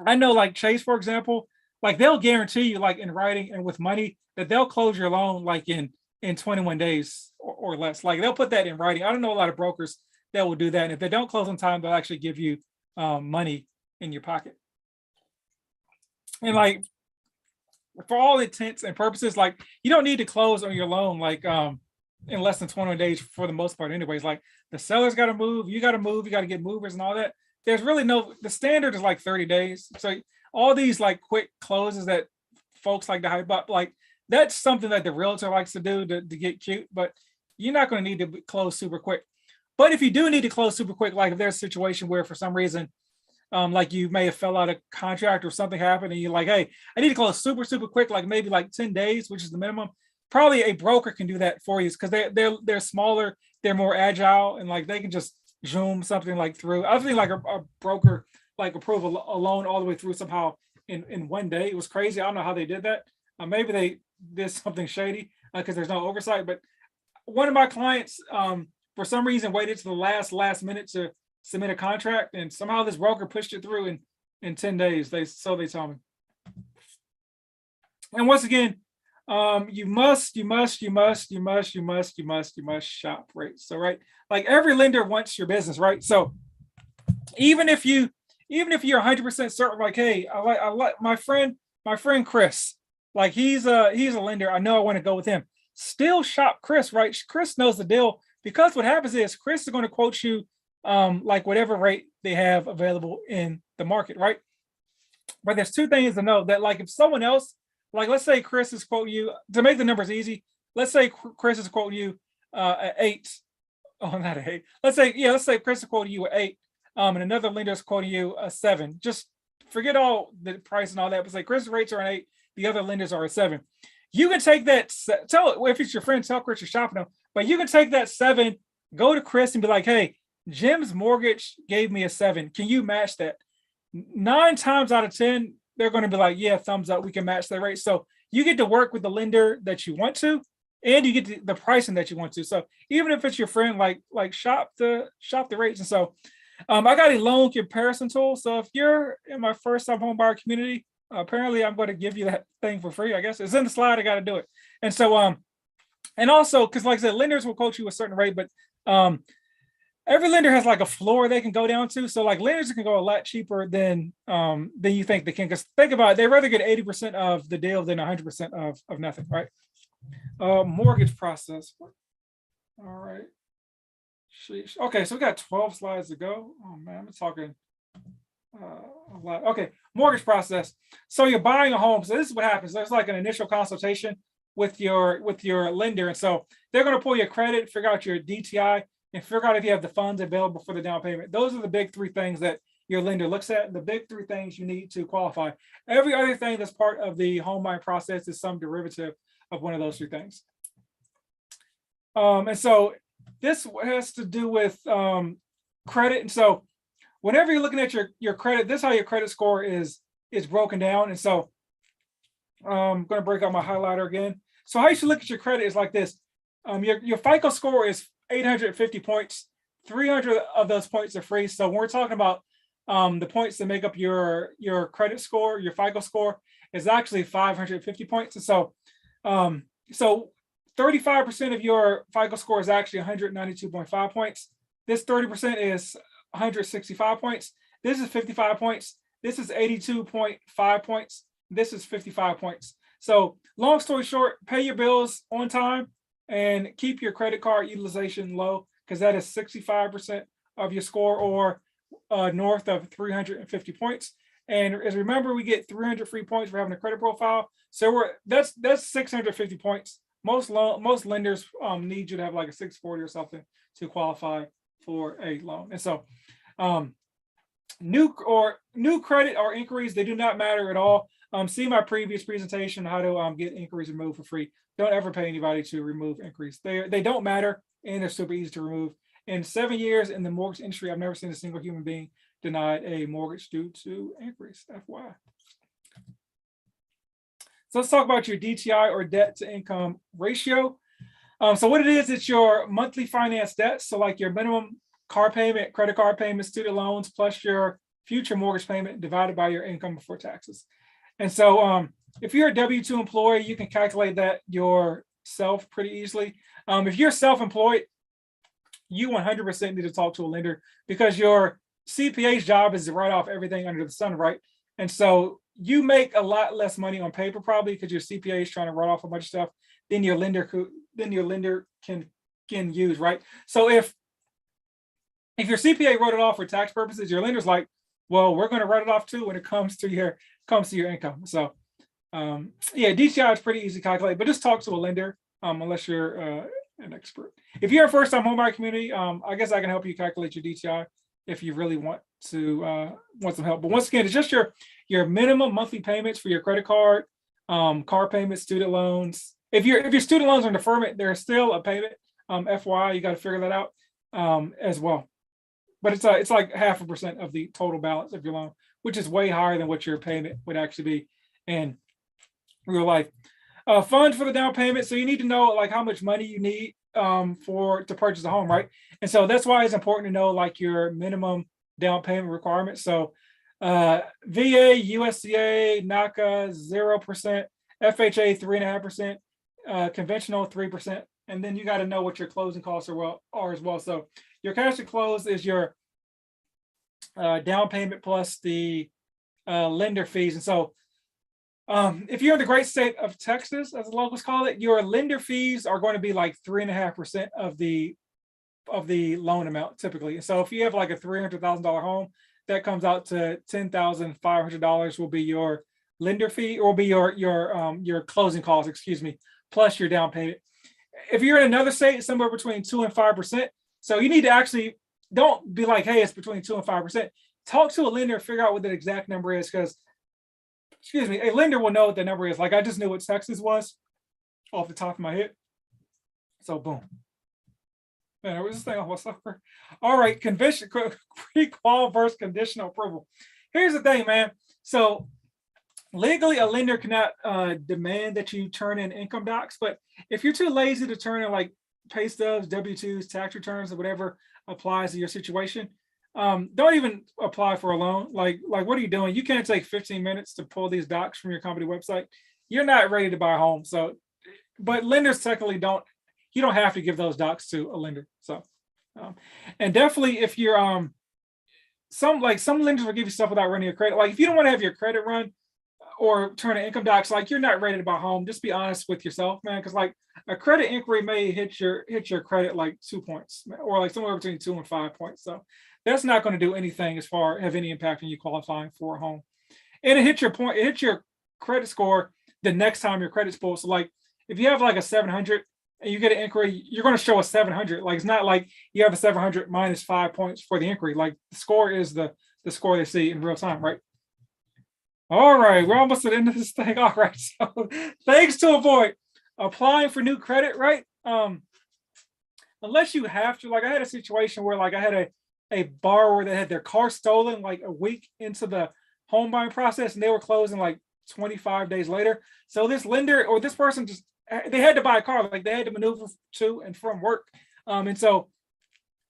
I know like Chase, for example, like they'll guarantee you like in writing and with money that they'll close your loan like in 21 days or less. Like they'll put that in writing. I don't know a lot of brokers that will do that. And if they don't close on time, they'll actually give you money in your pocket. And like for all intents and purposes, like you don't need to close on your loan like in less than 21 days for the most part anyways. Like the seller's got to move, you got to get movers and all that. There's really the standard is like 30 days. So all these like quick closes that folks like to hype up, like that's something that the realtor likes to do to get cute, but you're not going to need to close super quick. But if you do need to close super quick, like if there's a situation where for some reason like you may have fell out of contract or something happened and you're like, hey, I need to close super, super quick, like maybe like 10 days, which is the minimum. Probably a broker can do that for you because they're smaller, they're more agile, and like they can just zoom something like through. I think like a broker like approve a loan all the way through somehow in one day. It was crazy. I don't know how they did that. Maybe they did something shady because there's no oversight. But one of my clients, for some reason, waited to the last minute to submit a contract, and somehow this broker pushed it through in 10 days. They told me. And once again, you must shop rates. So right, like every lender wants your business, right? So even if you're 100% certain, like, hey, I like my friend Chris, like he's a lender, I know I want to go with him. Still shop Chris, right? Chris knows the deal, because what happens is Chris is going to quote you like whatever rate they have available in the market, right? But there's two things to know: that like if someone else, like let's say Chris is quoting you, to make the numbers easy, let's say Chris is quoting you at 8. Oh, not an 8. Let's say Chris is quoting you at 8, and another lender is quoting you a 7. Just forget all the price and all that, but say Chris' rates are an 8, the other lenders are a 7. You can take that, if it's your friend, tell Chris you're shopping them, but you can take that 7, go to Chris and be like, hey, Jim's mortgage gave me a 7. Can you match that? 9 times out of 10, they're going to be like, yeah, thumbs up, we can match that rate. So you get to work with the lender that you want to, and you get the pricing that you want to. So even if it's your friend, like shop the rates. And so I got a loan comparison tool. So if you're in my first time home buyer community, apparently I'm going to give you that thing for free. I guess it's in the slide. I got to do it. And so and also, because like I said, lenders will quote you a certain rate, but every lender has like a floor they can go down to. So like lenders can go a lot cheaper than you think they can. Because think about it, they'd rather get 80% of the deal than 100% of nothing, right? Mortgage process. All right. Sheesh. Okay, so we got 12 slides to go. Oh man, I'm talking a lot. Okay, mortgage process. So you're buying a home. So this is what happens. There's like an initial consultation with your lender, and so they're going to pull your credit, figure out your DTI, and figure out if you have the funds available for the down payment. Those are the big 3 things that your lender looks at. The big 3 things you need to qualify. Every other thing that's part of the home buying process is some derivative of one of those 3 things. And so this has to do with credit. And so whenever you're looking at your credit, this is how your credit score is broken down. And so I'm going to break out my highlighter again. So how you should look at your credit is like this. Your FICO score is 850 points. 300 of those points are free. So when we're talking about the points that make up your credit score, your FICO score is actually 550 points. And so 35% of your FICO score is actually 192.5 points. This 30% is 165 points. This is 55 points. This is 82.5 points. This is 55 points. So long story short, pay your bills on time and keep your credit card utilization low, because that is 65% of your score, or north of 350 points. And as remember, we get 300 free points for having a credit profile. So that's 650 points. Most lenders need you to have like a 640 or something to qualify for a loan. And so new credit or inquiries, they do not matter at all. See my previous presentation on how to get inquiries removed for free. Don't ever pay anybody to remove inquiries. They don't matter, and they're super easy to remove. In 7 years in the mortgage industry, I've never seen a single human being denied a mortgage due to inquiries, FYI. So let's talk about your DTI, or debt to income ratio. So what it is, it's your monthly finance debt. So like your minimum car payment, credit card payment, student loans, plus your future mortgage payment divided by your income before taxes. And so if you're a W-2 employee, you can calculate that yourself pretty easily. If you're self-employed, you 100% need to talk to a lender, because your CPA's job is to write off everything under the sun, right? And so you make a lot less money on paper probably because your CPA is trying to write off a bunch of stuff than your lender can use, right? So if your CPA wrote it off for tax purposes, your lender's like, well, we're going to write it off too when it comes to your income. So yeah, DTI is pretty easy to calculate, but just talk to a lender unless you're an expert. If you're a first-time homebuyer community, I guess I can help you calculate your DTI if you really want some help. But once again, it's just your minimum monthly payments for your credit card, car payments, student loans. If your student loans are in deferment, there's still a payment. FYI, you got to figure that out as well. But it's like 0.5% of the total balance of your loan, which is way higher than what your payment would actually be in real life. Funds for the down payment. So you need to know like how much money you need to purchase a home, right? And so that's why it's important to know like your minimum down payment requirements. So VA, USDA, NACA 0%, FHA 3.5%, conventional 3%, and then you got to know what your closing costs are as well. So your cash to close is your down payment plus the lender fees. And so if you're in the great state of Texas, as the locals call it, your lender fees are going to be like 3.5% of the loan amount typically. And so if you have like a $300,000 home, that comes out to $10,500 will be your lender fee, or will be your closing costs, excuse me, plus your down payment. If you're in another state, somewhere between 2 and 5%. So you need to actually don't be like, hey, it's between 2 and 5%. Talk to a lender, figure out what the exact number is, because excuse me, a lender will know what the number is. Like I just knew what Texas was off the top of my head. So boom. Man, there was this thing off my software. All right, pre-qual versus conditional approval. Here's the thing, man. So legally, a lender cannot demand that you turn in income docs, but if you're too lazy to turn in like pay stubs, W-2s, tax returns, or whatever applies to your situation, don't even apply for a loan. Like what are you doing? You can't take 15 minutes to pull these docs from your company website. You're not ready to buy a home. So, but lenders technically you don't have to give those docs to a lender. So, and definitely if you're some lenders will give you stuff without running your credit. Like if you don't want to have your credit run or turn in income docs, like you're not ready to buy a home, just be honest with yourself, man. Because like a credit inquiry may hit your credit like 2 points, or like somewhere between 2 and 5 points. So that's not going to do anything have any impact on you qualifying for a home. And it hits your credit score the next time your credit's pulled. So like if you have like a 700 and you get an inquiry, you're going to show a 700. Like it's not like you have a 700 minus 5 points for the inquiry. Like the score is the score they see in real time, right? All right, we're almost at the end of this thing. All right, so things to avoid: applying for new credit, right? Unless you have to. Like I had a situation where like I had a borrower that had their car stolen like a week into the home buying process, and they were closing like 25 days later. So this lender or this person they had to buy a car, like they had to maneuver to and from work. And so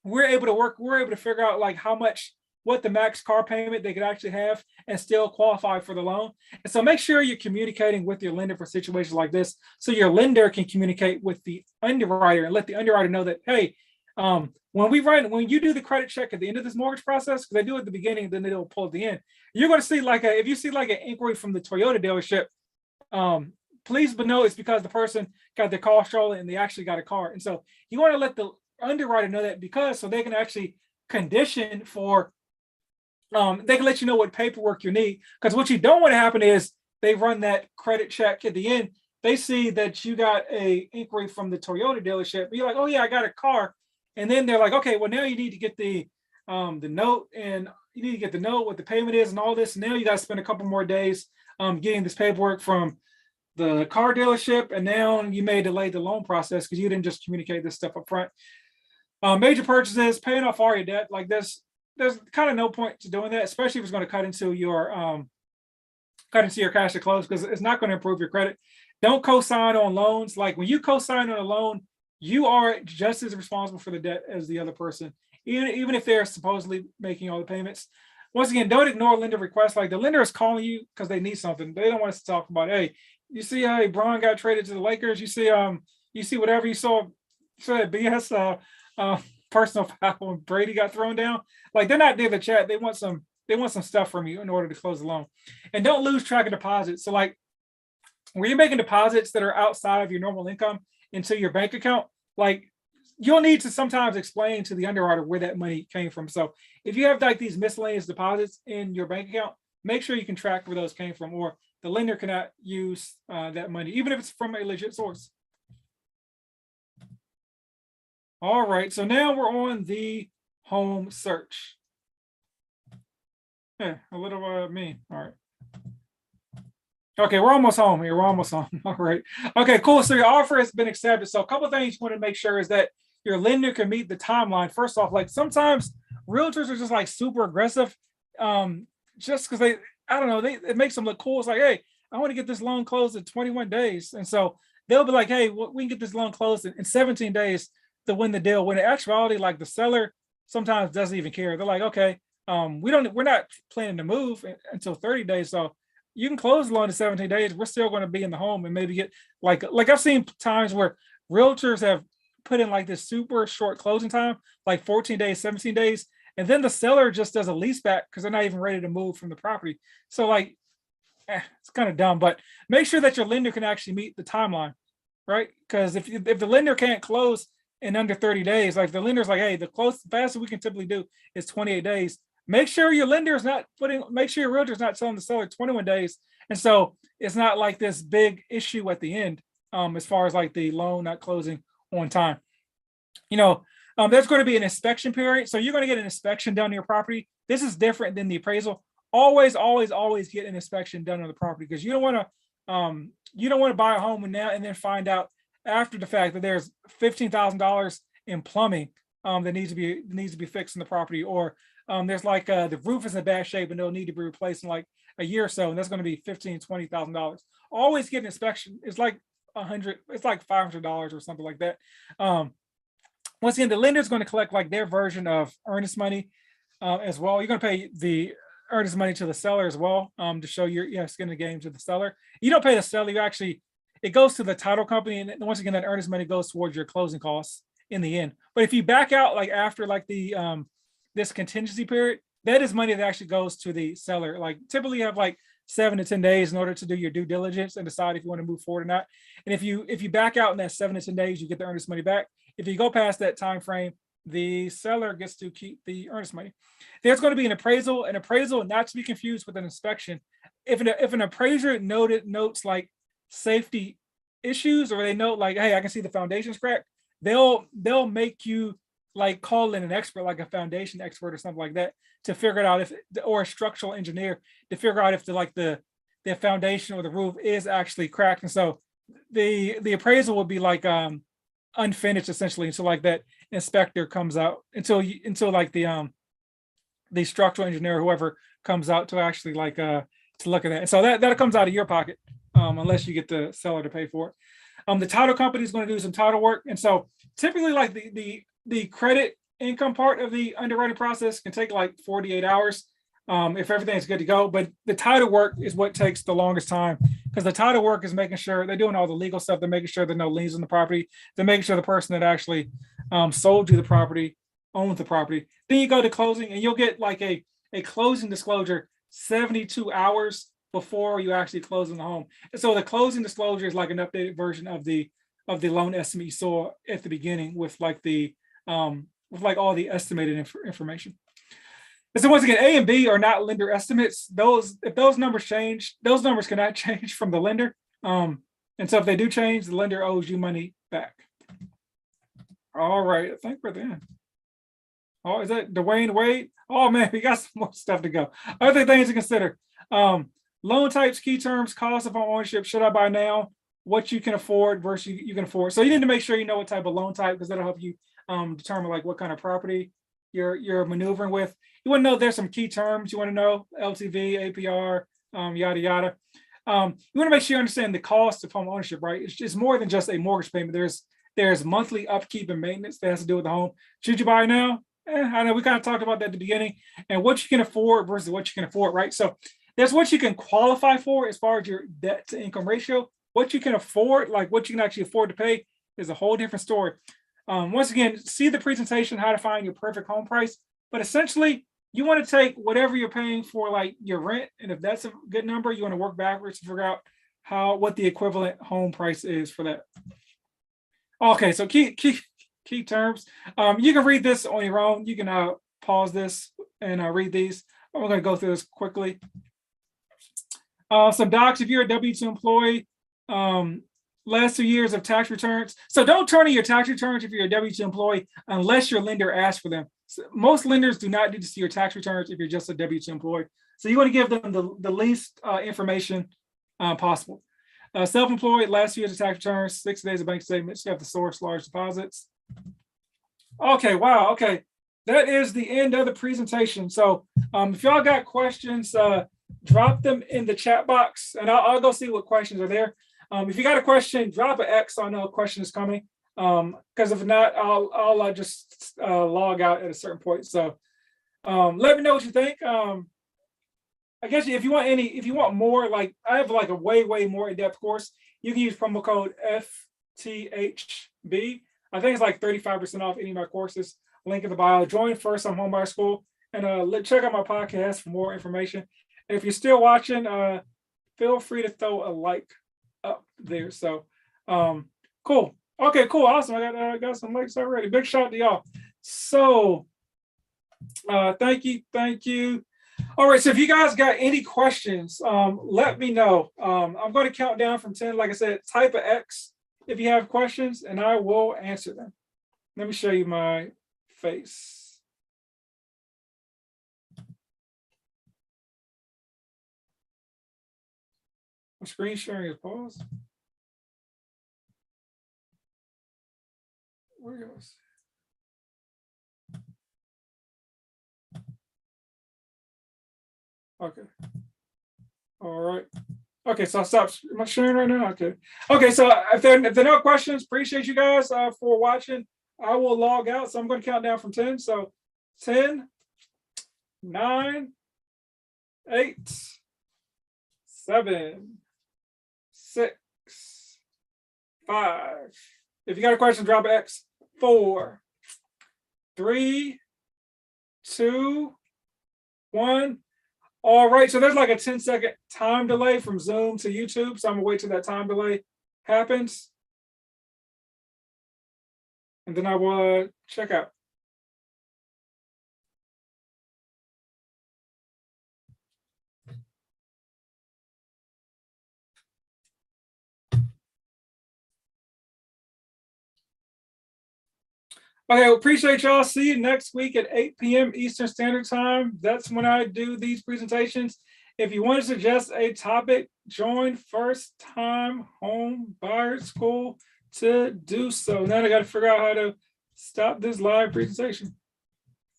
we're able to figure out like what the max car payment they could actually have and still qualify for the loan. And so make sure you're communicating with your lender for situations like this, so your lender can communicate with the underwriter and let the underwriter know that, hey, when you do the credit check at the end of this mortgage process, because they do it at the beginning, then they'll pull at the end, you're going to see if you see like an inquiry from the Toyota dealership, please but know it's because the person got their car stolen and they actually got a car. And so you want to let the underwriter know that, because so they can actually condition for they can let you know what paperwork you need. Because what you don't want to happen is they run that credit check at the end, they see that you got a inquiry from the Toyota dealership, you're like, oh yeah, I got a car. And then they're like, okay, well now you need to get the note, and you need to get the note, what the payment is and all this. And now you got to spend a couple more days getting this paperwork from the car dealership, and now you may delay the loan process because you didn't just communicate this stuff up front. Major purchases, paying off all your debt, like there's kind of no point to doing that, especially if it's going to cut into your cash to close, because it's not going to improve your credit. Don't co-sign on loans. Like when you co-sign on a loan, you are just as responsible for the debt as the other person, even if they're supposedly making all the payments. Once again, don't ignore lender requests. Like the lender is calling you because they need something. They don't want us to talk about, hey, you see how Braun got traded to the Lakers? You see whatever you saw that BS personal foul when Brady got thrown down. Like they're not there to chat. They want some stuff from you in order to close the loan. And don't lose track of deposits. So like when you're making deposits that are outside of your normal income into your bank account, like you'll need to sometimes explain to the underwriter where that money came from. So if you have like these miscellaneous deposits in your bank account, make sure you can track where those came from, or the lender cannot use that money, even if it's from a legit source. All right, so now we're on the home search. Yeah, a little me. All right. Okay, we're almost home here. We're almost home. All right. Okay, cool. So your offer has been accepted. So a couple of things you want to make sure is that your lender can meet the timeline. First off, like sometimes realtors are just like super aggressive, just because they, I don't know, it makes them look cool. It's like, hey, I want to get this loan closed in 21 days, and so they'll be like, hey, we can get this loan closed in 17 days to win the deal. When in actuality, like the seller sometimes doesn't even care. They're like, okay, we're not planning to move until 30 days, so you can close the loan in 17 days. We're still going to be in the home and maybe get like I've seen times where realtors have put in like this super short closing time, like 14 days, 17 days, and then the seller just does a lease back because they're not even ready to move from the property. So like, it's kind of dumb, but make sure that your lender can actually meet the timeline, right? Because if the lender can't close in under 30 days, like the lender's like, hey, the fastest we can typically do is 28 days. Make sure your lender is not make sure your realtor is not telling the seller 21 days. And so it's not like this big issue at the end, as far as like the loan not closing on time. There's going to be an inspection period. So you're going to get an inspection done on your property. This is different than the appraisal. Always, always, always get an inspection done on the property, because you don't want to buy a home and then find out after the fact that there's $15,000 in plumbing that needs to be fixed in the property, or there's like the roof is in bad shape and it'll need to be replaced in like a year or so, and that's going to be $15,000-$20,000. Always get an inspection. It's like $500 or something like that. Once again, the lender is going to collect like their version of earnest money as well. You're going to pay the earnest money to the seller as well, to show your skin in the game to the seller. You don't pay the seller. It goes to the title company, and once again, that earnest money goes towards your closing costs in the end. But if you back out like after like the this contingency period, that is money that actually goes to the seller. Like typically you have like 7 to 10 days in order to do your due diligence and decide if you want to move forward or not. And if you back out in that 7 to 10 days, you get the earnest money back. If you go past that time frame, the seller gets to keep the earnest money. There's going to be an appraisal not to be confused with an inspection. If an appraiser notes like safety issues, or they note like, hey, I can see the foundation's cracked, they'll make you like call in an expert, like a foundation expert or something like that, to figure it out, or a structural engineer to figure out if the foundation or the roof is actually cracked. And so the appraisal will be like unfinished essentially until like that inspector comes out, until like the structural engineer or whoever comes out to actually like to look at that. And so that comes out of your pocket, unless you get the seller to pay for it. The title company is going to do some title work, and so typically like the credit income part of the underwriting process can take like 48 hours if everything's good to go. But the title work is what takes the longest time, because the title work is making sure they're doing all the legal stuff. They're making sure there are no liens on the property. They're making sure the person that actually sold you the property owns the property. Then you go to closing, and you'll get like a closing disclosure 72 hours before you actually close on the home. And so the closing disclosure is like an updated version of the loan estimate you saw at the beginning, with like all the estimated information. And so once again, A and B are not lender estimates. If those numbers change, those numbers cannot change from the lender. And so if they do change, the lender owes you money back. All right, I think we're there. Oh, is that Dwayne Wade? Oh man, we got some more stuff to go. Other things to consider: loan types, key terms, cost of home ownership. Should I buy now? What you can afford versus you can afford. So you need to make sure you know what type of loan type, because that'll help you determine like what kind of property you're maneuvering with. You want to know there's some key terms. You want to know LTV, APR, yada yada. You want to make sure you understand the cost of home ownership, right? It's more than just a mortgage payment. There's monthly upkeep and maintenance that has to do with the home. Should you buy now? I know we kind of talked about that at the beginning, and what you can afford versus what you can afford, right? So there's what you can qualify for as far as your debt to income ratio. What you can afford, like what you can actually afford to pay, is a whole different story. Once again, see the presentation, how to find your perfect home price. But essentially, you want to take whatever you're paying for like your rent, and if that's a good number, you want to work backwards to figure out what the equivalent home price is for that. Okay, so key terms. You can read this on your own. You can pause this and read these. I'm going to go through this quickly. Some docs: if you're a W-2 employee, last 2 years of tax returns. So don't turn in your tax returns if you're a W-2 employee unless your lender asks for them. So most lenders do not need to see your tax returns if you're just a W-2 employee. So you want to give them the least information possible. Self-employed, last year's tax returns, 6 days of bank statements. You have to source large deposits. Okay, wow. Okay, that is the end of the presentation. So if y'all got questions, drop them in the chat box, and I'll go see what questions are there. If you got a question, drop an X so I know a question is coming. Because if not, I'll just log out at a certain point. So let me know what you think. I guess if you want more, like I have like a way more in-depth course, you can use promo code FTHB. I think it's like 35% off any of my courses. Link in the bio. Join First Time Homebuyer School, and check out my podcast for more information. And if you're still watching, feel free to throw a like up there. So cool. Okay, cool, awesome. I got some likes already. Big shout out to y'all. So thank you. All right, so if you guys got any questions, let me know. I'm going to count down from 10. Like I said, type an X if you have questions, and I will answer them. Let me show you my face. My screen sharing is paused. Where goes? Okay. All right. Okay, so I'll stop. Am I sharing right now? Okay. Okay, so if there are no questions, appreciate you guys for watching. I will log out. So I'm going to count down from 10. So 10, 9, 8, 7, 6, 5. If you got a question, drop an X. 4, 3, 2, 1. All right, so there's like a 10-second time delay from Zoom to YouTube. So I'm gonna wait till that time delay happens. And then I will check out. Okay, well, appreciate y'all. See you next week at 8 p.m. Eastern Standard Time. That's when I do these presentations. If you want to suggest a topic, join First Time Home Buyer School to do so. Now I got to figure out how to stop this live presentation.